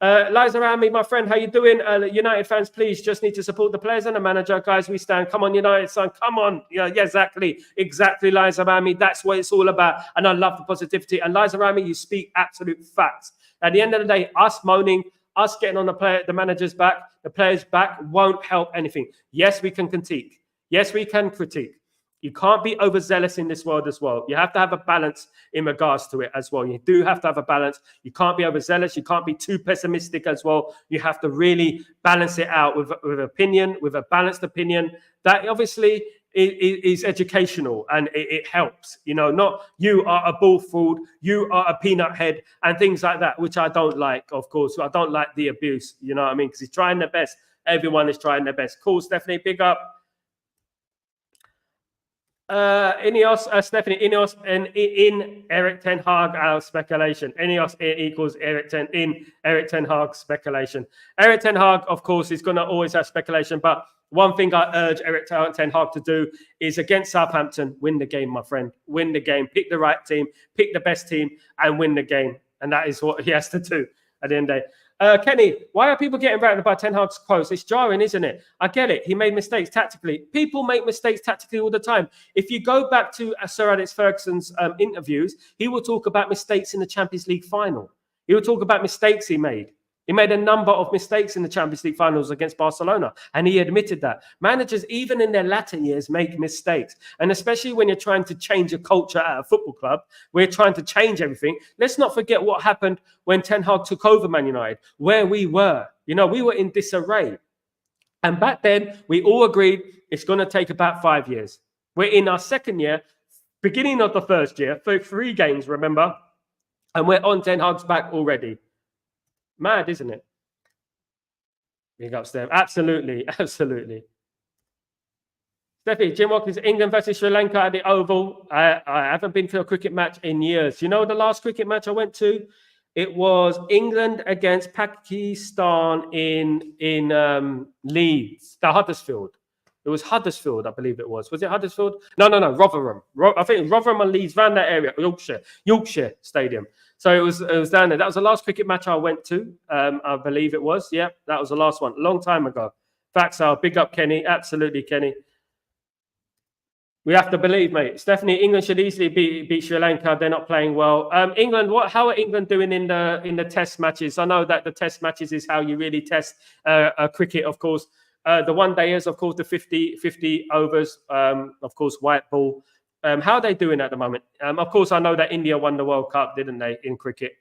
Lies around me, my friend. How you doing? United fans, please just need to support the players and the manager. Guys, we stand. Come on, United, son. Come on. Yeah, exactly. Exactly, lies around me. That's what it's all about. And I love the positivity. And lies around me, you speak absolute facts. At the end of the day, us moaning, us getting on the manager's back, the players' back won't help anything. Yes, we can critique. Yes, we can critique. You can't be overzealous in this world as well. You have to have a balance in regards to it as well. You do have to have a balance. You can't be overzealous. You can't be too pessimistic as well. You have to really balance it out with opinion, with a balanced opinion. That obviously is educational and it helps. Not you are a bull fool, you are a peanut head and things like that, which I don't like, of course. I don't like the abuse, you know what I mean? Because he's trying their best. Everyone is trying their best. Cool, Stephanie, big up. Ineos, Stephanie, Ineos and in Eric Ten Hag speculation. Ineos equals Eric Ten Hag speculation. Eric Ten Hag, of course, is going to always have speculation, but one thing I urge Eric Ten Hag to do is against Southampton, win the game, my friend. Win the game. Pick the right team, pick the best team, and win the game. And that is what he has to do at the end of the day. Kenny, why are people getting rattled by Ten Hag's quotes? It's jarring, isn't it? I get it. He made mistakes tactically. People make mistakes tactically all the time. If you go back to Sir Alex Ferguson's interviews, he will talk about mistakes in the Champions League final. He will talk about mistakes he made. He made a number of mistakes in the Champions League finals against Barcelona, and he admitted that. Managers, even in their latter years, make mistakes. And especially when you're trying to change a culture at a football club, we're trying to change everything. Let's not forget what happened when Ten Hag took over Man United, where we were. We were in disarray. And back then, we all agreed it's going to take about 5 years. We're in our second year, beginning of the first year, for 3 games, remember? And we're on Ten Hag's back already. Mad, isn't it? Big ups there. Absolutely, absolutely. Steffi, Jim Watkins, England versus Sri Lanka at the Oval. I haven't been to a cricket match in years. You know the last cricket match I went to? It was England against Pakistan in Leeds, the Huddersfield. It was Huddersfield, I believe it was. Was it Huddersfield? No, Rotherham. I think it was Rotherham and Leeds, around that area, Yorkshire Stadium. So it was down there. That was the last cricket match I went to. I believe it was. Yeah, that was the last one. A long time ago. Facts are, big up Kenny. Absolutely, Kenny. We have to believe, mate. Stephanie, England should easily beat Sri Lanka. They're not playing well. England, how are England doing in the test matches? I know that the test matches is how you really test cricket, of course. The one-dayers, of course, the 50 overs, of course, white ball. How are they doing at the moment? Of course, I know that India won the World Cup, didn't they, in cricket?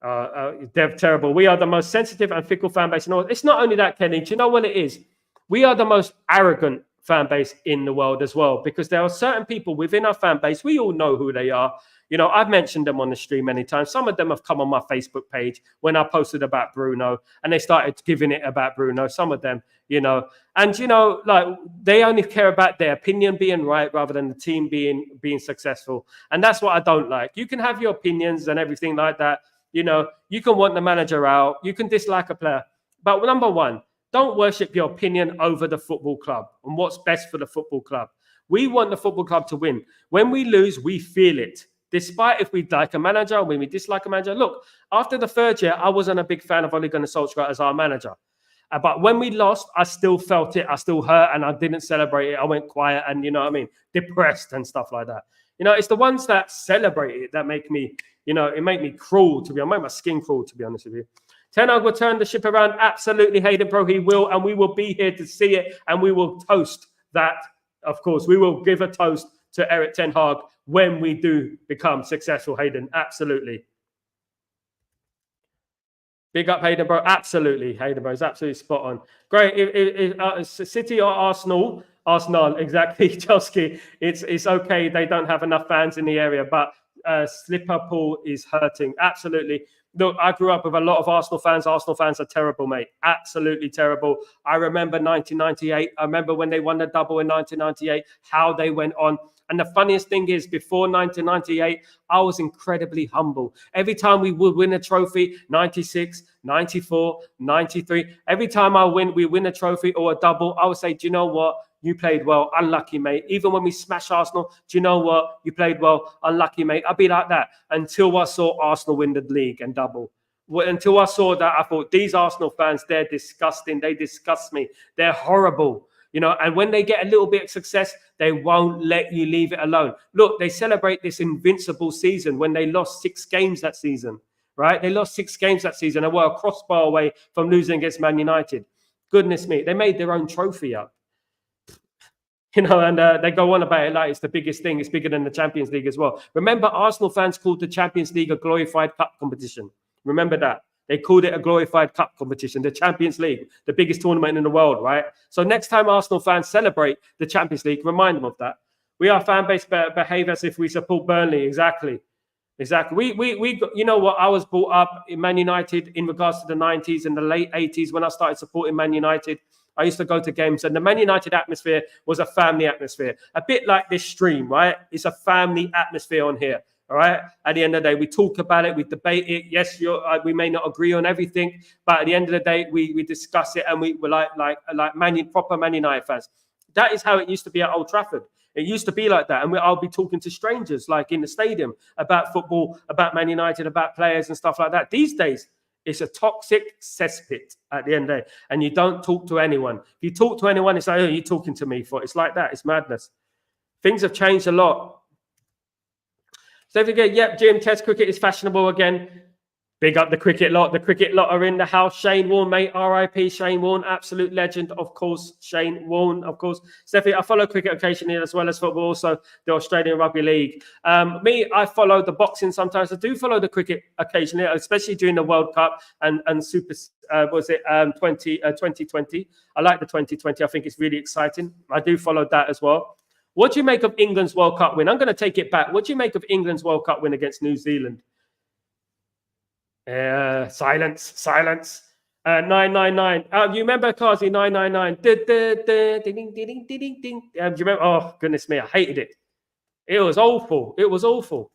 They're terrible. We are the most sensitive and fickle fan base in the world. It's not only that, Kenny. Do you know what it is? We are the most arrogant fan base in the world as well, because there are certain people within our fan base. We all know who they are. You know, I've mentioned them on the stream many times. Some of them have come on my Facebook page when I posted about Bruno, and they started giving it about Bruno. Some of them, you know, and you know, like they only care about their opinion being right rather than the team being successful. And that's what I don't like. You can have your opinions and everything like that. You know, you can want the manager out, you can dislike a player, but number one, don't worship your opinion over the football club and what's best for the football club. We want the football club to win. When we lose, we feel it. Despite if we like a manager or when we dislike a manager. Look, after the third year, I wasn't a big fan of Ole Gunnar Solskjaer as our manager. But when we lost, I still felt it. I still hurt and I didn't celebrate it. I went quiet and, you know what I mean, depressed and stuff like that. You know, it's the ones that celebrate it that make me, you know, it made me cruel to be honest. It made my skin cruel, to be honest with you. Ten Hag will turn the ship around. Absolutely, Hayden Pro, he will. And we will be here to see it. And we will toast that, of course. We will give a toast to Eric Ten Hag when we do become successful, Hayden. Absolutely. Big up, Hayden Bro. Absolutely, Hayden Bro is absolutely spot on. Great. If City or Arsenal, exactly, Chelsea. It's okay. They don't have enough fans in the area, but Liverpool is hurting. Absolutely. Look, I grew up with a lot of Arsenal fans. Arsenal fans are terrible, mate. Absolutely terrible. I remember 1998. I remember when they won the double in 1998, how they went on. And the funniest thing is, before 1998, I was incredibly humble. Every time we would win a trophy, 96, 94, 93, every time we win a trophy or a double, I would say, do you know what? You played well. Unlucky, mate. Even when we smash Arsenal, do you know what? You played well. Unlucky, mate. I'd be like that until I saw Arsenal win the league and double. Until I saw that, I thought, these Arsenal fans, they're disgusting. They disgust me. They're horrible. You know, and when they get a little bit of success, they won't let you leave it alone. Look, they celebrate this invincible season when they lost 6 games that season, right? They lost 6 games that season and were a crossbar away from losing against Man United. Goodness me, they made their own trophy up. You know, and they go on about it like it's the biggest thing. It's bigger than the Champions League as well. Remember, Arsenal fans called the Champions League a glorified cup competition. Remember that. They called it a glorified cup competition, the Champions League, the biggest tournament in the world, right? So next time Arsenal fans celebrate the Champions League, remind them of that. We are fan base behave as if we support Burnley. Exactly. We you know what? I was brought up in Man United in regards to the 90s and the late 80s when I started supporting Man United. I used to go to games and the Man United atmosphere was a family atmosphere. A bit like this stream, right? It's a family atmosphere on here. All right. At the end of the day, we talk about it, we debate it. Yes, we may not agree on everything, but at the end of the day, we discuss it, and we're proper Man United fans. That is how it used to be at Old Trafford. It used to be like that, and I'll be talking to strangers like in the stadium about football, about Man United, about players and stuff like that. These days, it's a toxic cesspit at the end of the day, and you don't talk to anyone. If you talk to anyone, it's like, oh, you're talking to me for. It's like that. It's madness. Things have changed a lot. So if you get, yep, Jim, Test cricket is fashionable again. Big up the cricket lot. The cricket lot are in the house. Shane Warne, mate. R.I.P. Shane Warne, absolute legend, of course. Shane Warne, of course. Stephanie, I follow cricket occasionally as well as football, also the Australian Rugby League. I follow the boxing sometimes. I do follow the cricket occasionally, especially during the World Cup and Super, 2020. I like the 2020. I think it's really exciting. I do follow that as well. What do you make of England's World Cup win? I'm going to take it back. What do you make of England's World Cup win against New Zealand? Silence. 999. You remember Kazi 999? Ding, ding, ding, ding, ding. Do you remember? Oh, goodness me. I hated it. It was awful. It was awful.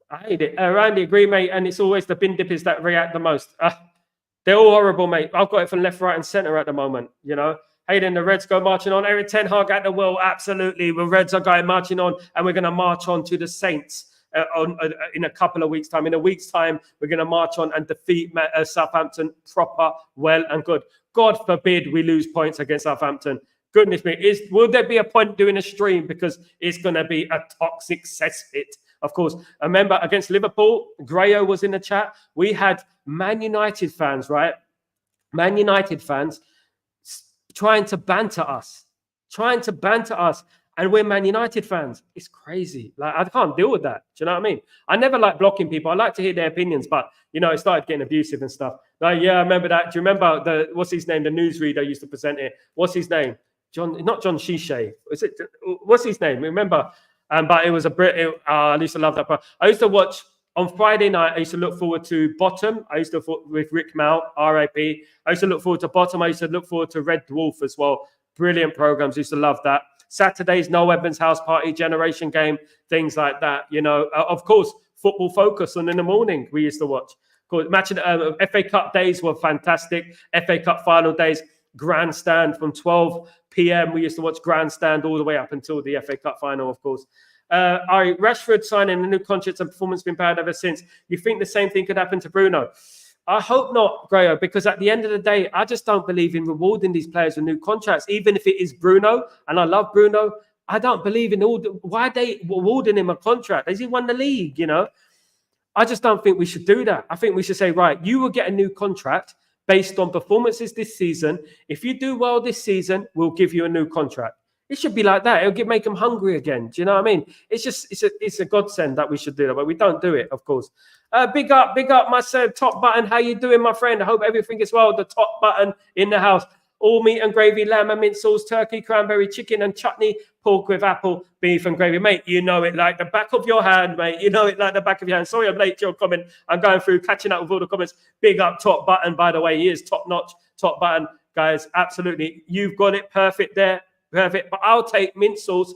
I hate it. Randy, agree, mate. And it's always the bin dippers that react the most. They're all horrible, mate. I've got it from left, right, and centre at the moment. You know, Hayden, the Reds go marching on. Eric Ten Hag at the wheel. Absolutely. The Reds are going marching on, and we're going to march on to the Saints in a couple of weeks' time. In a week's time, we're going to march on and defeat Southampton proper, well, and good. God forbid we lose points against Southampton. Goodness me, will there be a point doing a stream, because it's going to be a toxic cesspit? Of course, I remember against Liverpool, Grayo was in the chat. We had Man United fans, right? Man United fans trying to banter us, and we're Man United fans. It's crazy. Like, I can't deal with that. Do you know what I mean? I never like blocking people. I like to hear their opinions, but you know, it started getting abusive and stuff. Like, yeah, I remember that. Do you remember what's his name? The newsreader used to present it. What's his name? Not John Shishay. What's his name? Remember? But it was a Brit. I used to love that part. I used to watch on Friday night. I used to look forward to Bottom. I used to with Rick Mount, R.I.P. I used to look forward to Bottom. I used to look forward to Red Dwarf as well. Brilliant programs. I used to love that. Saturdays, Noel Evans House Party, Generation Game, things like that. You know, of course, Football Focus on in the morning. We used to watch. Of course, FA Cup days were fantastic. FA Cup final days. Grandstand from 12 p.m. We used to watch Grandstand all the way up until the FA Cup final, of course. Rashford signing a new contract and performance been bad ever since. You think the same thing could happen to Bruno? I hope not, Grayo, because at the end of the day, I just don't believe in rewarding these players with new contracts, even if it is Bruno, and I love Bruno. I don't believe in why are they rewarding him a contract? Has he won the league, you know? I just don't think we should do that. I think we should say, right, you will get a new contract based on performances this season. If you do well this season, we'll give you a new contract. It should be like that. It'll make them hungry again. Do you know what I mean? It's a godsend that we should do that, but we don't do it, of course. Big up, my top button. How you doing, my friend? I hope everything is well. The top button in the house. All meat and gravy, lamb and mint sauce, turkey, cranberry, chicken and chutney, pork with apple, beef and gravy. Mate, you know it like the back of your hand, mate. You know it like the back of your hand. Sorry I'm late to your comment. I'm going through, catching up with all the comments. Big up, top button, by the way. He is top-notch, top button. Guys, absolutely. You've got it perfect there. Perfect. But I'll take mint sauce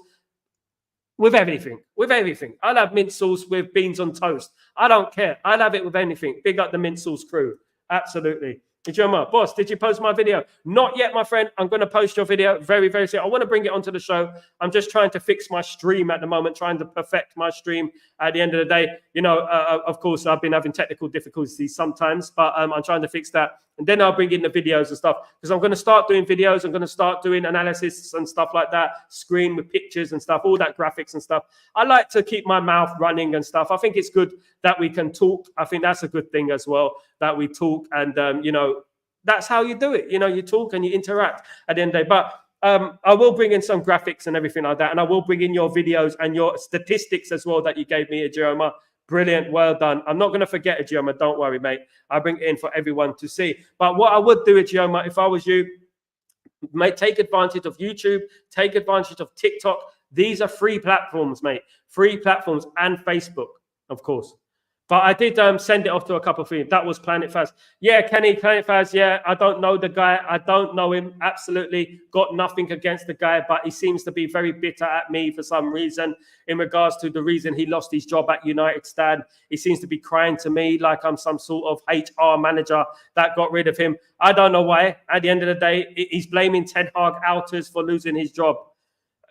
with everything. With everything. I'll have mint sauce with beans on toast. I don't care. I'll have it with anything. Big up the mint sauce crew. Absolutely. Boss, did you post my video? Not yet, my friend. I'm going to post your video very, very soon. I want to bring it onto the show. I'm just trying to fix my stream at the moment, trying to perfect my stream at the end of the day. You know, of course, I've been having technical difficulties sometimes, but I'm trying to fix that. And then I'll bring in the videos and stuff, because I'm going to start doing videos. I'm going to start doing analysis and stuff like that, screen with pictures and stuff, all that graphics and stuff. I like to keep my mouth running and stuff. I think it's good that we can talk. I think that's a good thing as well, that we talk. And, you know, that's how you do it. You know, you talk and you interact at the end of the day. But I will bring in some graphics and everything like that. And I will bring in your videos and your statistics as well that you gave me, Ajoma. Brilliant. Well done. I'm not going to forget, Ajoma. Don't worry, mate. I'll bring it in for everyone to see. But what I would do, Ajoma, if I was you, mate, take advantage of YouTube, take advantage of TikTok. These are free platforms, mate. Free platforms, and Facebook, of course. But I did send it off to a couple of people. That was Planet Faz. Yeah, Kenny, Planet Faz. Yeah, I don't know the guy. I don't know him. Absolutely got nothing against the guy, but he seems to be very bitter at me for some reason in regards to the reason he lost his job at United Stand. He seems to be crying to me like I'm some sort of HR manager that got rid of him. I don't know why. At the end of the day, he's blaming Ten Hag outers for losing his job.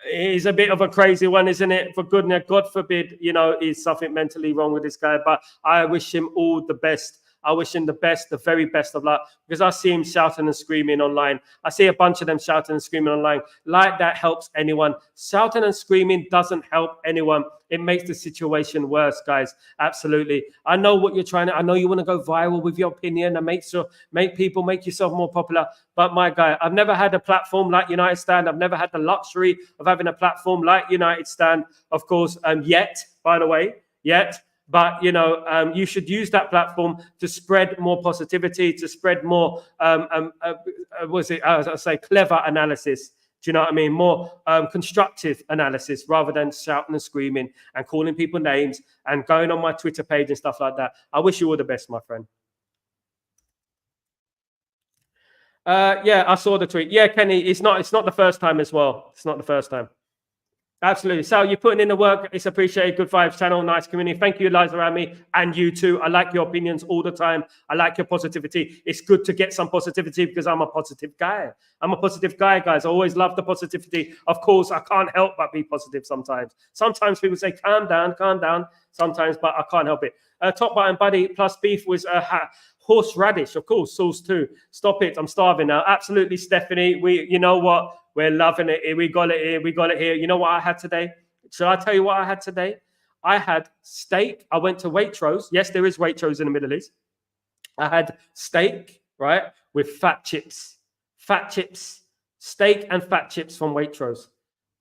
He's a bit of a crazy one, isn't it? For goodness, God forbid, you know, is something mentally wrong with this guy. But I wish him all the best. I wish him the best, the very best of luck, because I see him shouting and screaming online. I see a bunch of them shouting and screaming online. Like that helps anyone. Shouting and screaming doesn't help anyone. It makes the situation worse, guys. Absolutely. I know what you're trying to. I know you want to go viral with your opinion and make yourself more popular. But my guy, I've never had a platform like United Stand. I've never had the luxury of having a platform like United Stand, of course, yet, by the way, yet. But, you know, you should use that platform to spread more positivity, to spread more, clever analysis. Do you know what I mean? More constructive analysis rather than shouting and screaming and calling people names and going on my Twitter page and stuff like that. I wish you all the best, my friend. Yeah, I saw the tweet. Yeah, Kenny, it's not the first time as well. It's not the first time. Absolutely. So you're putting in the work. It's appreciated. Good vibes channel. Nice community. Thank you, Eliza Rami, and you too. I like your opinions all the time. I like your positivity. It's good to get some positivity because I'm a positive guy. I'm a positive guy, guys. I always love the positivity. Of course, I can't help but be positive sometimes. Sometimes people say, calm down. Sometimes, but I can't help it. Top button, buddy, plus beef was horseradish. Of course, sauce too. Stop it. I'm starving now. Absolutely, Stephanie. You know what? We're loving it. We got it here. We got it here. You know what I had today? Shall I tell you what I had today? I had steak. I went to Waitrose. Yes, there is Waitrose in the Middle East. I had steak, right, with fat chips. Fat chips. Steak and fat chips from Waitrose.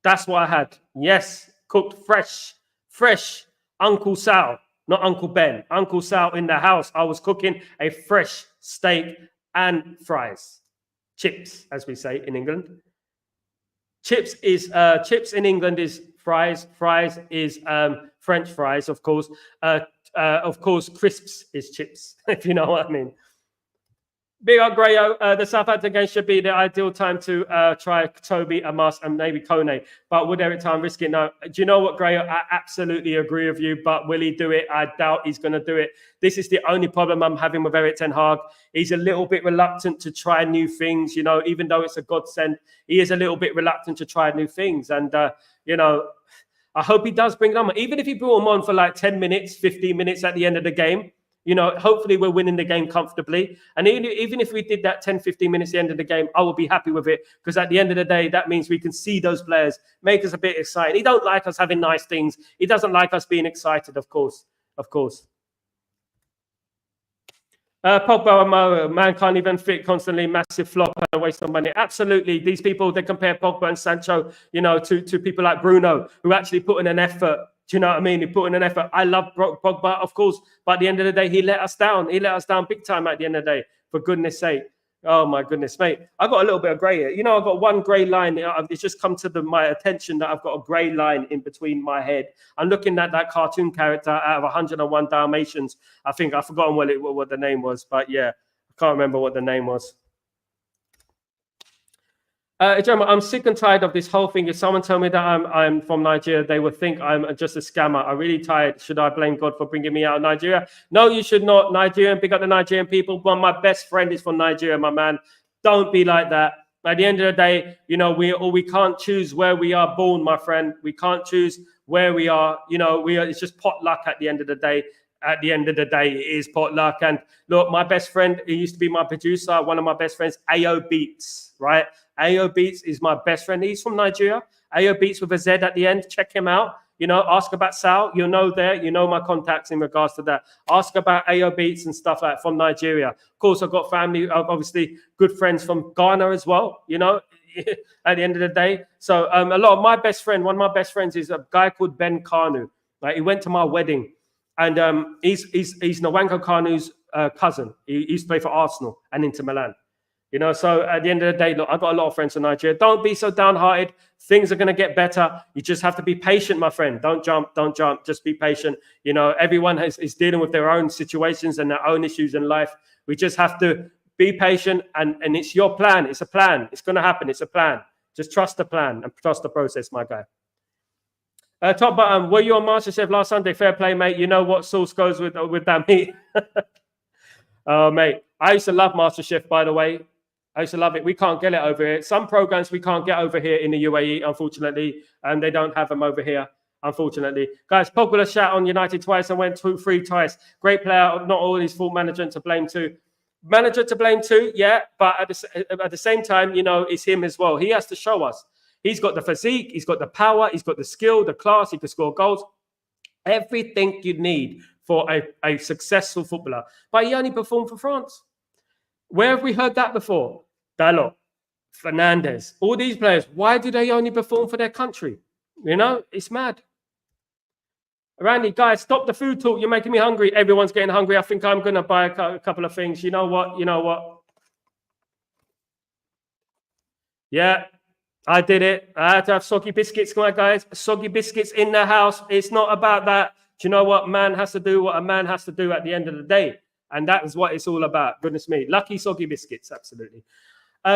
That's what I had. Yes, cooked fresh. Uncle Sal, not Uncle Ben. Uncle Sal in the house. I was cooking a fresh steak and fries. Chips, as we say in England. Chips in England is fries. Fries is French fries, of course. Of course, crisps is chips, if you know what I mean. Big up Grayo. The Southampton game should be the ideal time to try Toby, Amos, and maybe Kone. But would Eric Time risk it? No. Do you know what, Grayo? I absolutely agree with you. But will he do it? I doubt he's going to do it. This is the only problem I'm having with Eric Ten Hag. He's a little bit reluctant to try new things. You know, even though it's a godsend, he is a little bit reluctant to try new things. And you know, I hope he does bring it on. Even if he brought him on for like 10 minutes, 15 minutes at the end of the game. You know, hopefully we're winning the game comfortably. And even if we did that 10, 15 minutes at the end of the game, I will be happy with it. Because at the end of the day, that means we can see those players, make us a bit excited. He don't like us having nice things. He doesn't like us being excited, of course. Pogba, man can't even fit constantly, massive flop and a waste of money. Absolutely. These people, they compare Pogba and Sancho, you know, to people like Bruno, who actually put in an effort. Do you know what I mean? He put in an effort. I love Pogba, of course, but at the end of the day, he let us down. He let us down big time at the end of the day, for goodness sake. Oh, my goodness, mate. I got a little bit of grey here. You know, I've got one grey line. It's just come to my attention that I've got a grey line in between my head. I'm looking at that cartoon character out of 101 Dalmatians. I think I've forgotten what the name was, but yeah, I can't remember what the name was. Jeremy, I'm sick and tired of this whole thing. If someone tell me that I'm from Nigeria, they would think I'm just a scammer. I'm really tired. Should I blame God for bringing me out of Nigeria? No, you should not. Nigerian, pick up the Nigerian people. Well, my best friend is from Nigeria, my man. Don't be like that. At the end of the day, you know, we can't choose where we are born, my friend. We can't choose where we are. You know, it's just pot luck at the end of the day. At the end of the day, it is pot luck. And look, my best friend, he used to be my producer, one of my best friends, AO Beats, right? AO Beats is my best friend. He's from Nigeria. AO Beats with a Z at the end. Check him out. You know, ask about Sal. You'll know there. You know my contacts in regards to that. Ask about AO Beats and stuff like that from Nigeria. Of course, I've got family, obviously good friends from Ghana as well, you know, at the end of the day. So one of my best friends is a guy called Ben Kanu. Like, he went to my wedding. And he's Nwankwo Kanu's cousin. He used to play for Arsenal and Inter Milan. You know, so at the end of the day, look, I've got a lot of friends in Nigeria. Don't be so downhearted. Things are going to get better. You just have to be patient, my friend. Don't jump. Just be patient. You know, everyone is dealing with their own situations and their own issues in life. We just have to be patient. And it's your plan. It's a plan. It's going to happen. It's a plan. Just trust the plan and trust the process, my guy. Top button, were you on MasterChef last Sunday? Fair play, mate. You know what sauce goes with that meat. Oh, mate. I used to love MasterChef, by the way. I used to love it. We can't get it over here. Some programs we can't get over here in the UAE, unfortunately, and they don't have them over here, unfortunately. Guys, Pogba shout on United twice and went 2-3 twice. Great player. Not all his fault. Manager to blame too. Manager to blame too, yeah. But at the same time, you know, it's him as well. He has to show us. He's got the physique. He's got the power. He's got the skill, the class. He can score goals. Everything you need for a successful footballer. But he only performed for France. Where have we heard that before? Dalot, Fernandez, all these players, why do they only perform for their country? You know, it's mad. Randy, guys, stop the food talk. You're making me hungry. Everyone's getting hungry. I think I'm going to buy a couple of things. You know what? Yeah, I did it. I had to have soggy biscuits, my guys. Soggy biscuits in the house. It's not about that. Do you know what? Man has to do what a man has to do at the end of the day. And that is what it's all about. Goodness me. Lucky soggy biscuits, absolutely.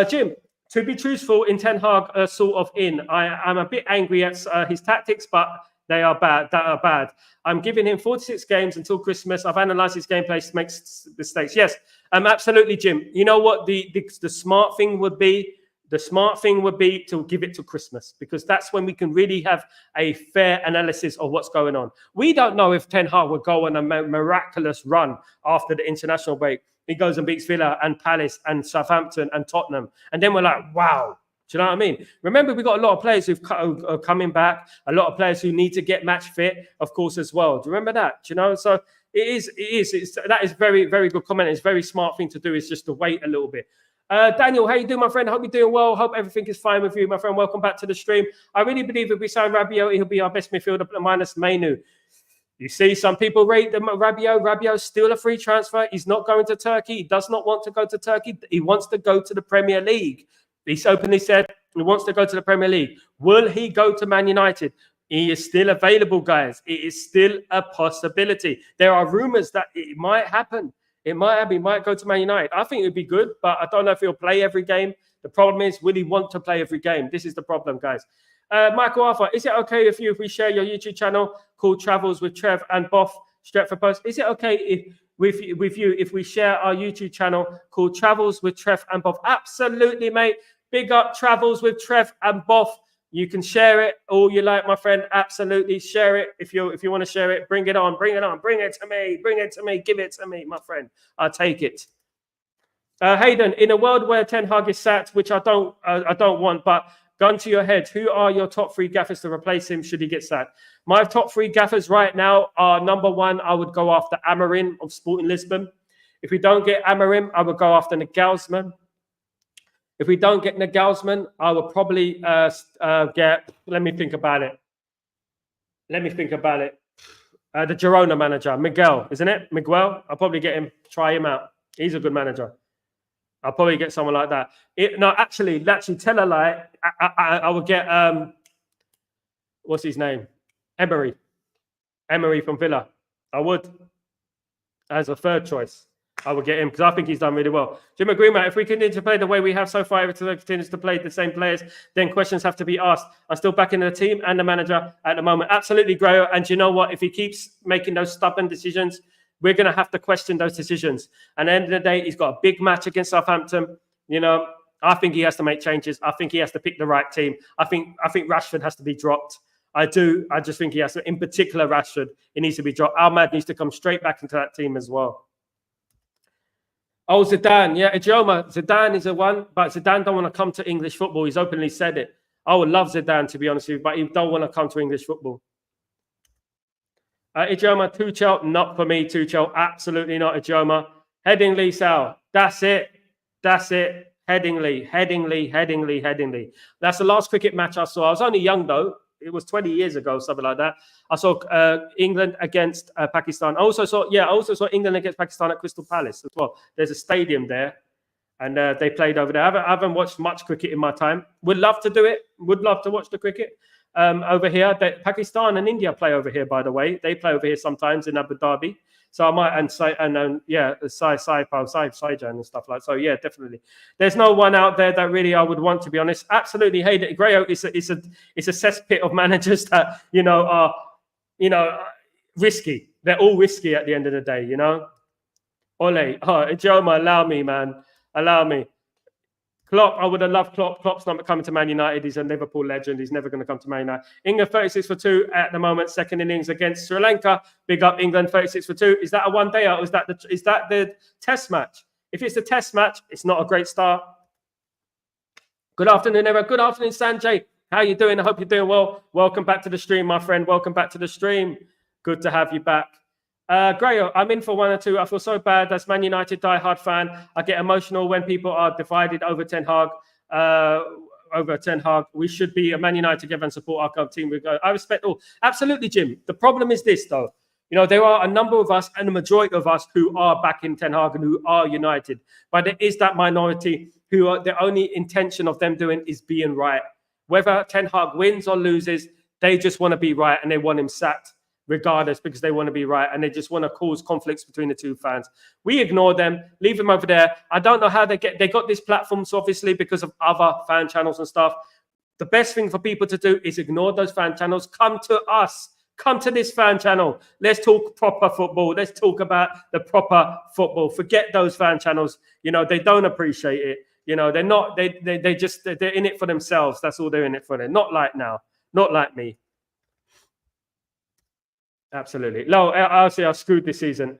Jim, to be truthful, in Ten Hag, sort of in. I'm a bit angry at his tactics, but they are bad. That are bad. I'm giving him 46 games until Christmas. I've analysed his gameplay, makes mistakes. Yes, absolutely, Jim. You know what the smart thing would be? The smart thing would be to give it to Christmas, because that's when we can really have a fair analysis of what's going on. We don't know if Ten Hag would go on a miraculous run after the international break. He goes and beats Villa and Palace and Southampton and Tottenham. And then we're like, wow. Do you know what I mean? Remember, we've got a lot of players who are coming back, a lot of players who need to get match fit, of course, as well. Do you remember that? Do you know? So that is very, very good comment. It's a very smart thing to do, is just to wait a little bit. Daniel, how you doing, my friend? I hope you're doing well. Hope everything is fine with you, my friend. Welcome back to the stream. I really believe if we sign Rabiot, he'll be our best midfielder minus Mainu. You see, some people rate Rabiot. Rabiot's still a free transfer. He's not going to Turkey. He does not want to go to Turkey. He wants to go to the Premier League. He's openly said he wants to go to the Premier League. Will he go to Man United? He is still available, guys. It is still a possibility. There are rumours that it might happen. It might happen. He might go to Man United. I think it would be good, but I don't know if he'll play every game. The problem is, will he want to play every game? This is the problem, guys. Michael Arthur, is it okay if we share your YouTube channel called Travels with Trev and Boff Stretford Post? Is it okay if we share our YouTube channel called Travels with Trev and Boff? Absolutely, mate. Big up Travels with Trev and Boff. You can share it all you like, my friend. Absolutely, share it if you want to share it. Bring it on, bring it on, bring it to me, bring it to me, give it to me, my friend. I'll take it. Hayden, in a world where Ten Hag is sacked, which I don't want, but gun to your head, who are your top three gaffers to replace him should he get sacked? My top three gaffers right now are, number one, I would go after Amorim of Sporting Lisbon. If we don't get Amorim, I would go after Nagelsmann. If we don't get Nagelsmann, I would probably get, let me think about it. The Girona manager, Miguel, isn't it? Miguel? I'll probably get him, try him out. He's a good manager. I'll probably get someone like that. Actually, tell a lie. I would get, what's his name? Emery from Villa. I would. As a third choice, I would get him because I think he's done really well. Jim Agreement, if we continue to play the way we have so far, if it continues to play the same players, then questions have to be asked. I'm still backing the team and the manager at the moment. Absolutely, Grayo. And you know what? If he keeps making those stubborn decisions, we're going to have to question those decisions. And at the end of the day, he's got a big match against Southampton. You know, I think he has to make changes. I think he has to pick the right team. I think Rashford has to be dropped. I do. I just think he has to, in particular, Rashford, he needs to be dropped. Ahmad needs to come straight back into that team as well. Oh, Zidane. Yeah, Ijoma. Zidane is a one, but Zidane don't want to come to English football. He's openly said it. I would love Zidane, to be honest with you, but he don't want to come to English football. Ijoma, Tuchel, not for me, Tuchel. Absolutely not, Ijoma. Headingley, Sal. That's it. Headingley. That's the last cricket match I saw. I was only young, though. It was 20 years ago, something like that. I saw England against Pakistan. I also saw England against Pakistan at Crystal Palace as well. There's a stadium there, and they played over there. I haven't watched much cricket in my time. Would love to do it. Would love to watch the cricket over here. Pakistan and India play over here, by the way. They play over here sometimes in Abu Dhabi. So I might, Saijan and stuff like that. So yeah, definitely. There's no one out there that really I would want, to be honest. Absolutely hate it. Grayo is a cesspit of managers that are risky. They're all risky at the end of the day, Ole, Ijoma, allow me, man, allow me. Klopp, I would have loved Klopp. Klopp's not coming to Man United. He's a Liverpool legend. He's never going to come to Man United. England 36 for 2 at the moment. Second innings against Sri Lanka. Big up England 36 for 2. Is that a one-day or is that the test match? If it's the test match, it's not a great start. Good afternoon, everyone. Good afternoon, Sanjay. How you doing? I hope you're doing well. Welcome back to the stream, my friend. Welcome back to the stream. Good to have you back. Grayo, I'm in for one or two. I feel so bad as Man United diehard fan. I get emotional when people are divided over Ten Hag. We should be a Man United together and support our club team. I respect all. Absolutely, Jim. The problem is this, though. There are a number of us and the majority of us who are back in Ten Hag and who are united. But there is that minority who are the only intention of them doing is being right. Whether Ten Hag wins or loses, they just want to be right and they want him sacked. regardless, because they want to be right and they just want to cause conflicts between the two fans. We ignore them, leave them over there. I don't know how they got these platforms, obviously, because of other fan channels and stuff. The best thing for people to do is ignore those fan channels. Come to us. Come to this fan channel. Let's talk proper football. Let's talk about the proper football. Forget those fan channels. You know, they don't appreciate it. You know, they're not, they're in it for themselves. That's all they're in it for. They're not like now. Not like me. Absolutely. No, honestly, I screwed this season.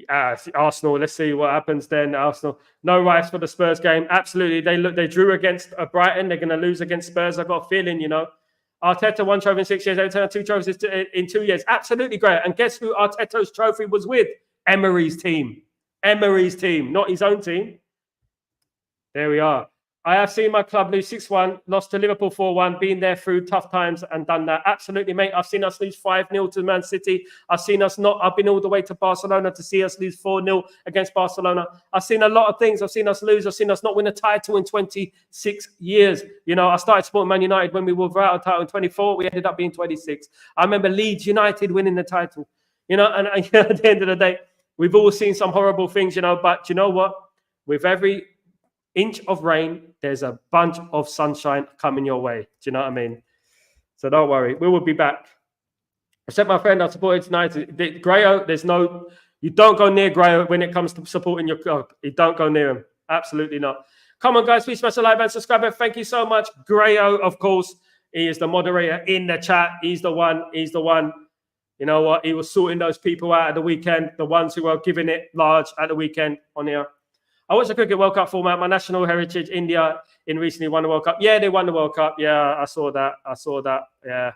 Arsenal, let's see what happens then. Arsenal, no rights for the Spurs game. Absolutely. They drew against Brighton. They're going to lose against Spurs. I've got a feeling, you know. Arteta 1 trophy in 6 years. Everton 2 trophies in 2 years. Absolutely great. And guess who Arteta's trophy was with? Emery's team. Emery's team, not his own team. There we are. I have seen my club lose 6-1, lost to Liverpool 4-1, been there through tough times and done that. Absolutely, mate. I've seen us lose 5-0 to Man City. I've been all the way to Barcelona to see us lose 4-0 against Barcelona. I've seen a lot of things. I've seen us lose. I've seen us not win a title in 26 years. You know, I started supporting Man United when we were without a title in 24. We ended up being 26. I remember Leeds United winning the title. You know, and at the end of the day, we've all seen some horrible things, you know, but you know what? With every inch of rain, there's a bunch of sunshine coming your way. Do you know what I mean? So don't worry, we will be back. Except my friend, I supported United. Grayo, you don't go near Grayo when it comes to supporting your club. You don't go near him. Absolutely not. Come on, guys, please smash the like button, subscribe. Thank you so much. Grayo, of course, he is the moderator in the chat. He's the one. He's the one. You know what? He was sorting those people out at the weekend, the ones who were giving it large at the weekend on here. I watched the Cricket World Cup format. My national heritage, India, recently won the World Cup. Yeah, they won the World Cup. Yeah, I saw that. Yeah.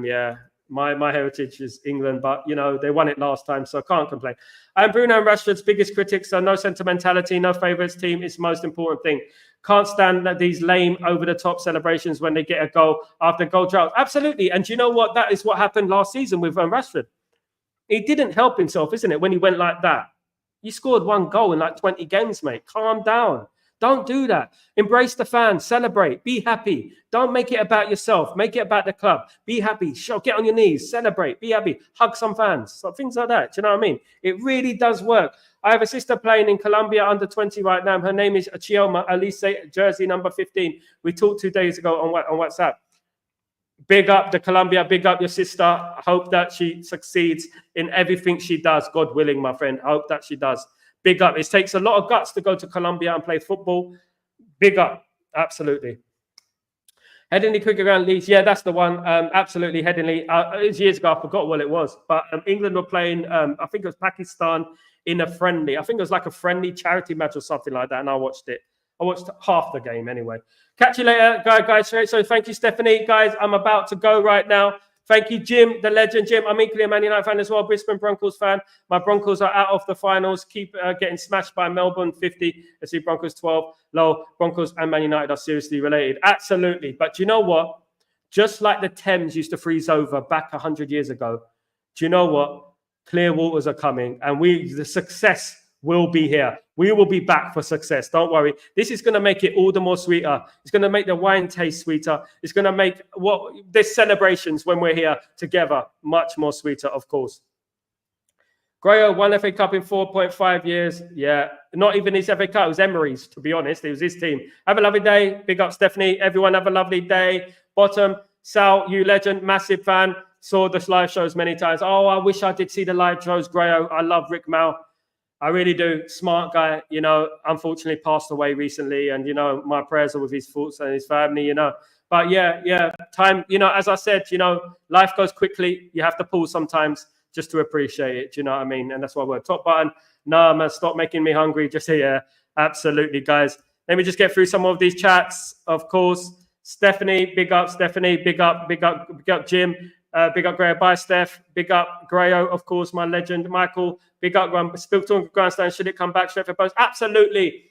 Yeah. My heritage is England, but, you know, they won it last time, so I can't complain. I'm Bruno and Rashford's biggest critics, so no sentimentality, no favourites team is the most important thing. Can't stand these lame, over-the-top celebrations when they get a goal after goal drought. Absolutely. And you know what? That is what happened last season with Rashford. He didn't help himself, isn't it, when he went like that? You scored 1 goal in like 20 games, mate. Calm down. Don't do that. Embrace the fans. Celebrate. Be happy. Don't make it about yourself. Make it about the club. Be happy. Get on your knees. Celebrate. Be happy. Hug some fans. So things like that. Do you know what I mean? It really does work. I have a sister playing in Colombia under 20 right now. Her name is Chioma Alice, jersey number 15. We talked 2 days ago on WhatsApp. Big up the Colombia, big up your sister. I hope that she succeeds in everything she does, God willing, my friend. I hope that she does. Big up. It takes a lot of guts to go to Colombia and play football. Big up. Absolutely. Headingley Cricket Ground Leeds. Yeah, that's the one. Absolutely, Headingley. It was years ago. I forgot what it was. But England were playing, I think it was Pakistan in a friendly. I think it was like a friendly charity match or something like that. And I watched it. I watched half the game anyway. Catch you later, guys. So thank you, Stephanie. Guys, I'm about to go right now. Thank you, Jim, the legend. Jim, I'm equally a Man United fan as well. Brisbane Broncos fan. My Broncos are out of the finals. Keep getting smashed by Melbourne 50. Let's see, Broncos 12. Low. Broncos and Man United are seriously related. Absolutely. But you know what? Just like the Thames used to freeze over back 100 years ago, do you know what? Clear waters are coming. And the success will be here. We will be back for success. Don't worry. This is going to make it all the more sweeter. It's going to make the wine taste sweeter. It's going to make this celebrations when we're here together much more sweeter, of course. Grayo won FA Cup in 4.5 years. Yeah, not even his FA Cup. It was Emery's, to be honest. It was his team. Have a lovely day. Big up, Stephanie. Everyone have a lovely day. Bottom, Sal, you legend, massive fan. Saw the live shows many times. Oh, I wish I did see the live shows, Grayo. I love Rick Mal. I really do. Smart guy, you know, unfortunately passed away recently. And, you know, my prayers are with his thoughts and his family, you know. But yeah, time, you know, as I said, you know, life goes quickly. You have to pause sometimes just to appreciate it. Do you know what I mean? And that's why we're top button. No, man, stop making me hungry. Just here. Absolutely, guys. Let me just get through some of these chats. Of course, Stephanie, big up, Stephanie. Big up, Jim. Big up, Grayo. Bye, Steph. Big up, Grayo, of course, my legend. Michael, big up, Spilton Grandstand. Should it come back straight for post? Absolutely.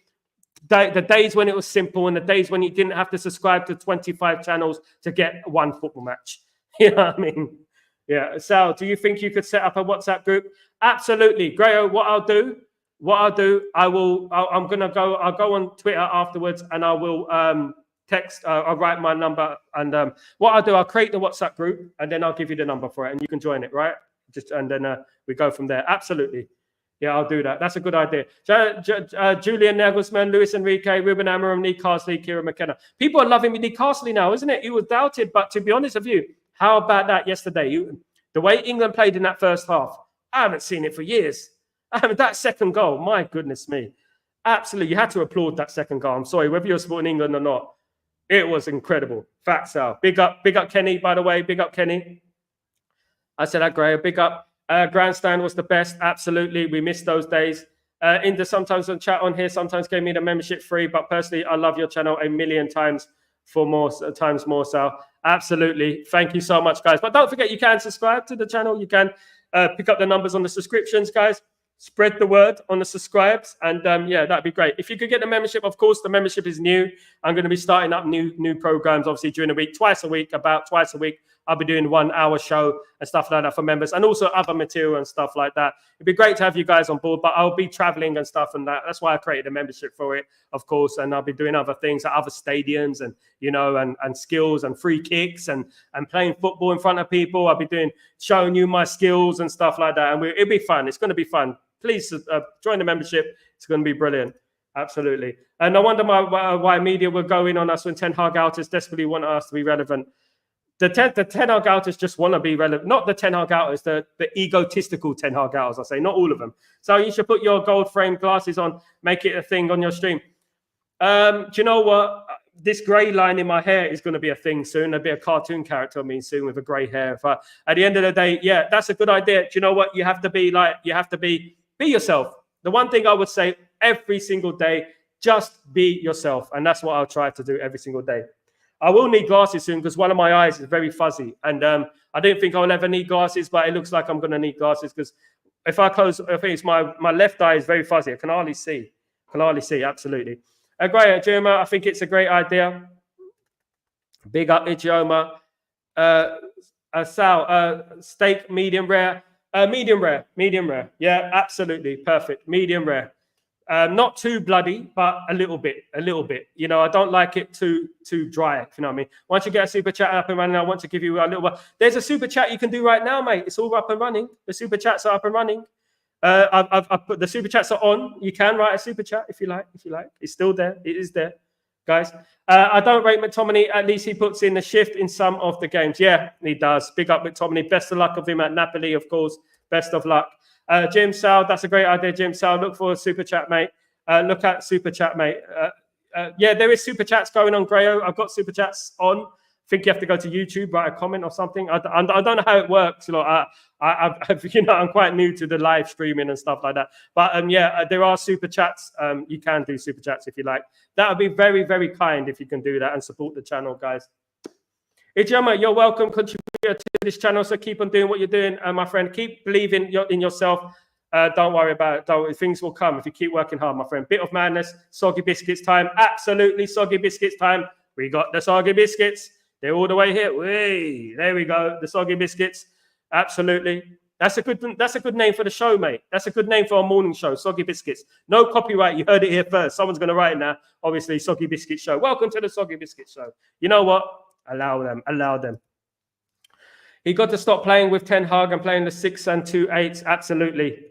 The days when it was simple and the days when you didn't have to subscribe to 25 channels to get one football match. You know what I mean? Yeah. Sal, do you think you could set up a WhatsApp group? Absolutely. Grayo, I'll go on Twitter afterwards and I will text. I'll write my number, and what I'll do, I'll create the WhatsApp group, and then I'll give you the number for it, and you can join it, right? And then we go from there. Absolutely. Yeah, I'll do that. That's a good idea. Julian Nagelsmann, Luis Enrique, Ruben Amorim, Nick Carsley, Kieran McKenna. People are loving Nick Carsley now, isn't it? He was doubted, but to be honest with you, how about that yesterday? The way England played in that first half, I haven't seen it for years. That second goal, my goodness me. Absolutely, you had to applaud that second goal. I'm sorry, whether you're supporting England or not, it was incredible. Fat Sal. Big up Kenny, by the way. Big up Kenny. I said that, Gray. Big up. Grandstand was the best. Absolutely. We missed those days. Inda sometimes on chat on here, sometimes gave me the membership free, but personally, I love your channel a million times more, Sal. Absolutely. Thank you so much, guys. But don't forget, you can subscribe to the channel. You can pick up the numbers on the subscriptions, guys. Spread the word on the subscribes, and yeah, that'd be great. If you could get the membership, of course, the membership is new. I'm going to be starting up new programs, obviously, during the week, about twice a week. I'll be doing 1 hour show and stuff like that for members, and also other material and stuff like that. It'd be great to have you guys on board, but I'll be traveling and stuff, and that's why I created a membership for it, of course. And I'll be doing other things at other stadiums, and and skills and free kicks and playing football in front of people. I'll be showing you my skills and stuff like that, and it'll be fun. It's going to be fun. Please join the membership. It's going to be brilliant. Absolutely. And I wonder why media will go in on us when Ten Hag outers desperately want us to be relevant. The Ten Hag outers just want to be relevant. Not the Ten Hag outers, the egotistical Ten Hag outers, I say. Not all of them. So you should put your gold frame glasses on, make it a thing on your stream. Do you know what? This grey line in my hair is going to be a thing soon. There'll be a cartoon character of me soon with a grey hair. But at the end of the day, yeah, that's a good idea. Do you know what? You have to be yourself. The one thing I would say every single day, just be yourself. And that's what I'll try to do every single day. I will need glasses soon because one of my eyes is very fuzzy. And I didn't think I'll ever need glasses, but it looks like I'm going to need glasses because if I close, I think it's my left eye is very fuzzy. I can hardly see. Absolutely. Great, Ijeoma. I think it's a great idea. Big up, Ijeoma. Sal, steak, medium rare. Medium rare. Yeah, absolutely. Perfect. Medium rare. Not too bloody, but a little bit. You know, I don't like it too dry, if you know what I mean. Once you get a super chat up and running, I want to give you a little. There's a super chat you can do right now, mate. It's all up and running. The super chats are up and running. I've put the super chats are on. You can write a super chat if you like. It's still there. It is there, guys. I don't rate McTominay. At least he puts in the shift in some of the games. Yeah, he does. Big up McTominay. Best of luck of him at Napoli, of course. Best of luck. Jim Sal, that's a great idea, Jim Sal. Look for a super chat, mate. Look at super chat, mate. Yeah, there is super chats going on, Grayo. I've got super chats on. I think you have to go to YouTube, write a comment or something. I don't know how it works. You know, I'm quite new to the live streaming and stuff like that. But yeah, there are super chats. You can do super chats if you like. That would be very, very kind if you can do that and support the channel, guys. Ijama, you're welcome, contributor to this channel. So keep on doing what you're doing, my friend. Keep believing in yourself. Don't worry about it. Things will come if you keep working hard, my friend. Bit of madness, soggy biscuits time. Absolutely, soggy biscuits time. We got the soggy biscuits. They're all the way here. Whee, there we go. The soggy biscuits. Absolutely. That's a good name for the show, mate. That's a good name for our morning show, Soggy Biscuits. No copyright. You heard it here first. Someone's going to write it now. Obviously, Soggy Biscuit Show. Welcome to the Soggy Biscuit Show. You know what? Allow them. He got to stop playing with Ten Hag and playing the 6 and 2 8s. Absolutely.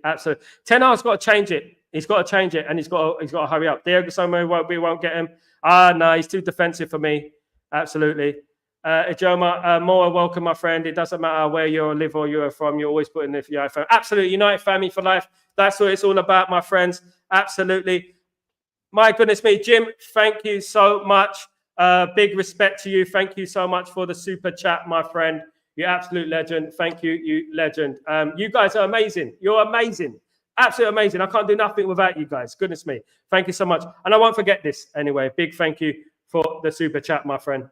Ten Hag's got to change it. He's got to change it, and he's got to hurry up. Diego Somo, we won't get him. No, he's too defensive for me. Absolutely. Ijoma, more welcome, my friend. It doesn't matter where you live or you're from. You're always putting the iPhone. Absolutely. United family for life. That's what it's all about, my friends. Absolutely. My goodness me, Jim, thank you so much. Big respect to you. Thank you so much for the super chat, my friend. You're absolute legend. Thank you, you legend. You guys are amazing. You're amazing. Absolutely amazing. I can't do nothing without you guys. Goodness me. Thank you so much. And I won't forget this anyway. Big thank you for the super chat, my friend.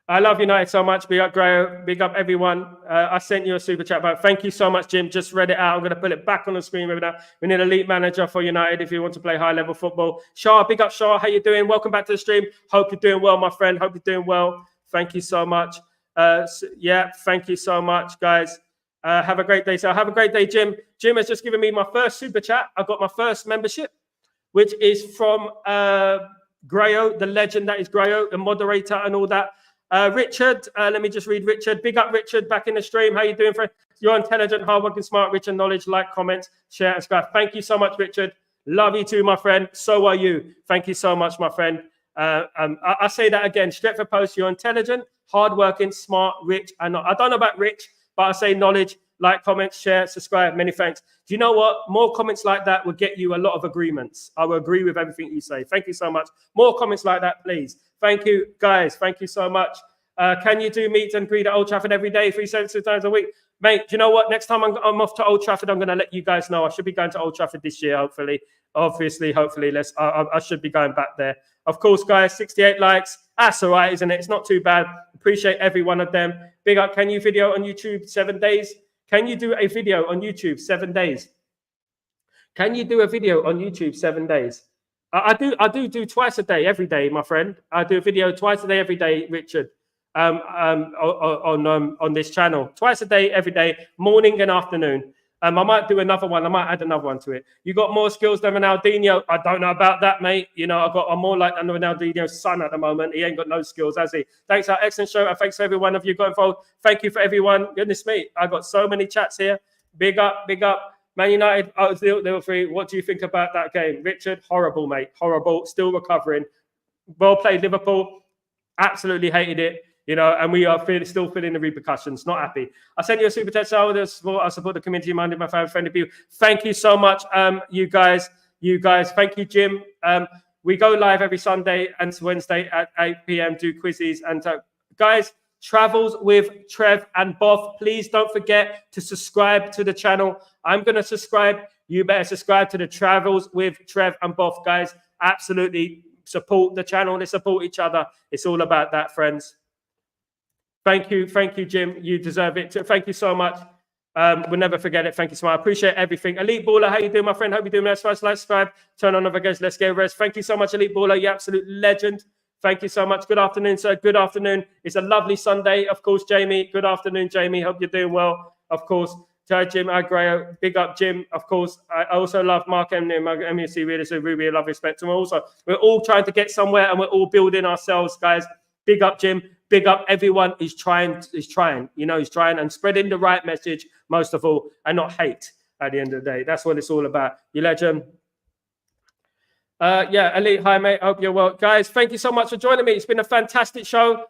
I love United so much. Big up, Grayo. Big up, everyone. I sent you a super chat, but thank you so much, Jim. Just read it out. I'm going to put it back on the screen right now. We need an elite manager for United if you want to play high-level football. Shah, big up, Shah. How you doing? Welcome back to the stream. Hope you're doing well, my friend. Hope you're doing well. Thank you so much. Yeah, thank you so much, guys. Have a great day. So have a great day, Jim. Jim has just given me my first super chat. I got my first membership, which is from Grayo, the legend that is Grayo, the moderator and all that. Richard, let me just read Richard. Big up, Richard, back in the stream. How you doing, friend? You're intelligent, hardworking, smart, rich in knowledge. Like, comments, share, and subscribe. Thank you so much, Richard. Love you too, my friend. So are you. Thank you so much, my friend. I say that again. Straight for post. You're intelligent, hardworking, smart, rich, and I don't know about rich, but I say knowledge. Like, comment, share, subscribe. Many thanks. Do you know what? More comments like that will get you a lot of agreements. I will agree with everything you say. Thank you so much. More comments like that, please. Thank you, guys. Thank you so much. Can you do meet and greet at Old Trafford every day, 372 times a week? Mate, do you know what? Next time I'm off to Old Trafford, I'm going to let you guys know. I should be going to Old Trafford this year, hopefully. Obviously, hopefully. I should be going back there. Of course, guys, 68 likes. That's all right, isn't it? It's not too bad. Appreciate every one of them. Big up. Can you video on YouTube 7 days? Can you do a video on YouTube 7 days? Can you do a video on YouTube 7 days? I do twice a day, every day, my friend. I do a video twice a day, every day, Richard, on this channel. Twice a day, every day, morning and afternoon. I might do another one. I might add another one to it. You got more skills than Ronaldinho. I don't know about that, mate. You know, I'm more like Ronaldinho's son at the moment. He ain't got no skills, has he? Thanks for our excellent show. And thanks for every one of you got involved. Thank you for everyone. Goodness me, I got so many chats here. Big up, big up. Man United, 0-3. What do you think about that game? Richard, horrible, mate. Horrible. Still recovering. Well played, Liverpool. Absolutely hated it. You know, and we are still feeling the repercussions. Not happy. I sent you a super chat. I support the community, minded my family, friendly people. Thank you so much, you guys. Thank you, Jim. We go live every Sunday and Wednesday at 8 p.m. Do quizzes and guys. Travels with Trev and Boff. Please don't forget to subscribe to the channel. I'm going to subscribe. You better subscribe to the Travels with Trev and Boff, guys. Absolutely support the channel. They support each other. It's all about that, friends. Thank you, Jim. You deserve it too. Thank you so much. We'll never forget it. Thank you so much. I appreciate everything. Elite Baller, how you doing, my friend? Hope you're doing well. Like, subscribe, turn on notifications. Let's get rest. Thank you so much, Elite Baller. You absolute legend. Thank you so much. Good afternoon, sir. Good afternoon. It's a lovely Sunday. Of course, Jamie. Good afternoon, Jamie. Hope you're doing well. Of course, Jim Agrayo. Big up, Jim. Of course, I also love Mark Emney and MUC. Really, so really love, respect. And we're all trying to get somewhere, and we're all building ourselves, guys. Big up, Jim. Big up, everyone is trying. You know, he's trying and spreading the right message, most of all, and not hate at the end of the day. That's what it's all about. You legend. Yeah, Elite, hi, mate. Hope you're well. Guys, thank you so much for joining me. It's been a fantastic show.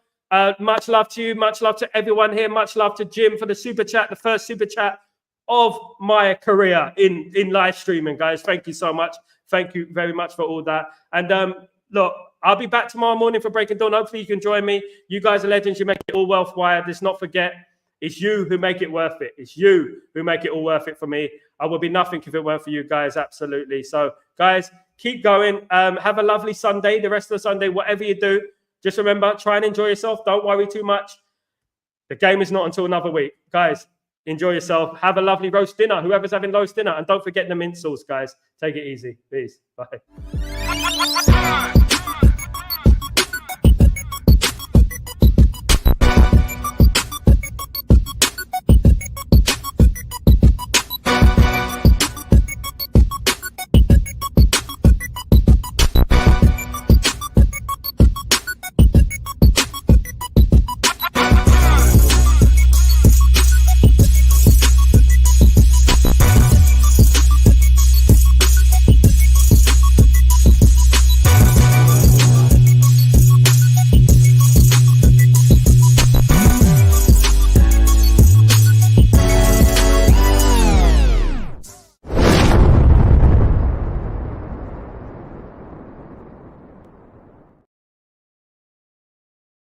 Much love to you. Much love to everyone here. Much love to Jim for the super chat, the first super chat of my career in live streaming, guys. Thank you so much. Thank you very much for all that. And look, I'll be back tomorrow morning for Breaking Dawn. Hopefully you can join me. You guys are legends. You make it all worthwhile. Let's not forget, it's you who make it worth it. It's you who make it all worth it for me. I would be nothing if it weren't for you guys. Absolutely. So, guys, keep going. Have a lovely Sunday. The rest of the Sunday, whatever you do, just remember, try and enjoy yourself. Don't worry too much. The game is not until another week. Guys, enjoy yourself. Have a lovely roast dinner. Whoever's having roast dinner. And don't forget the mint sauce, guys. Take it easy. Peace. Bye.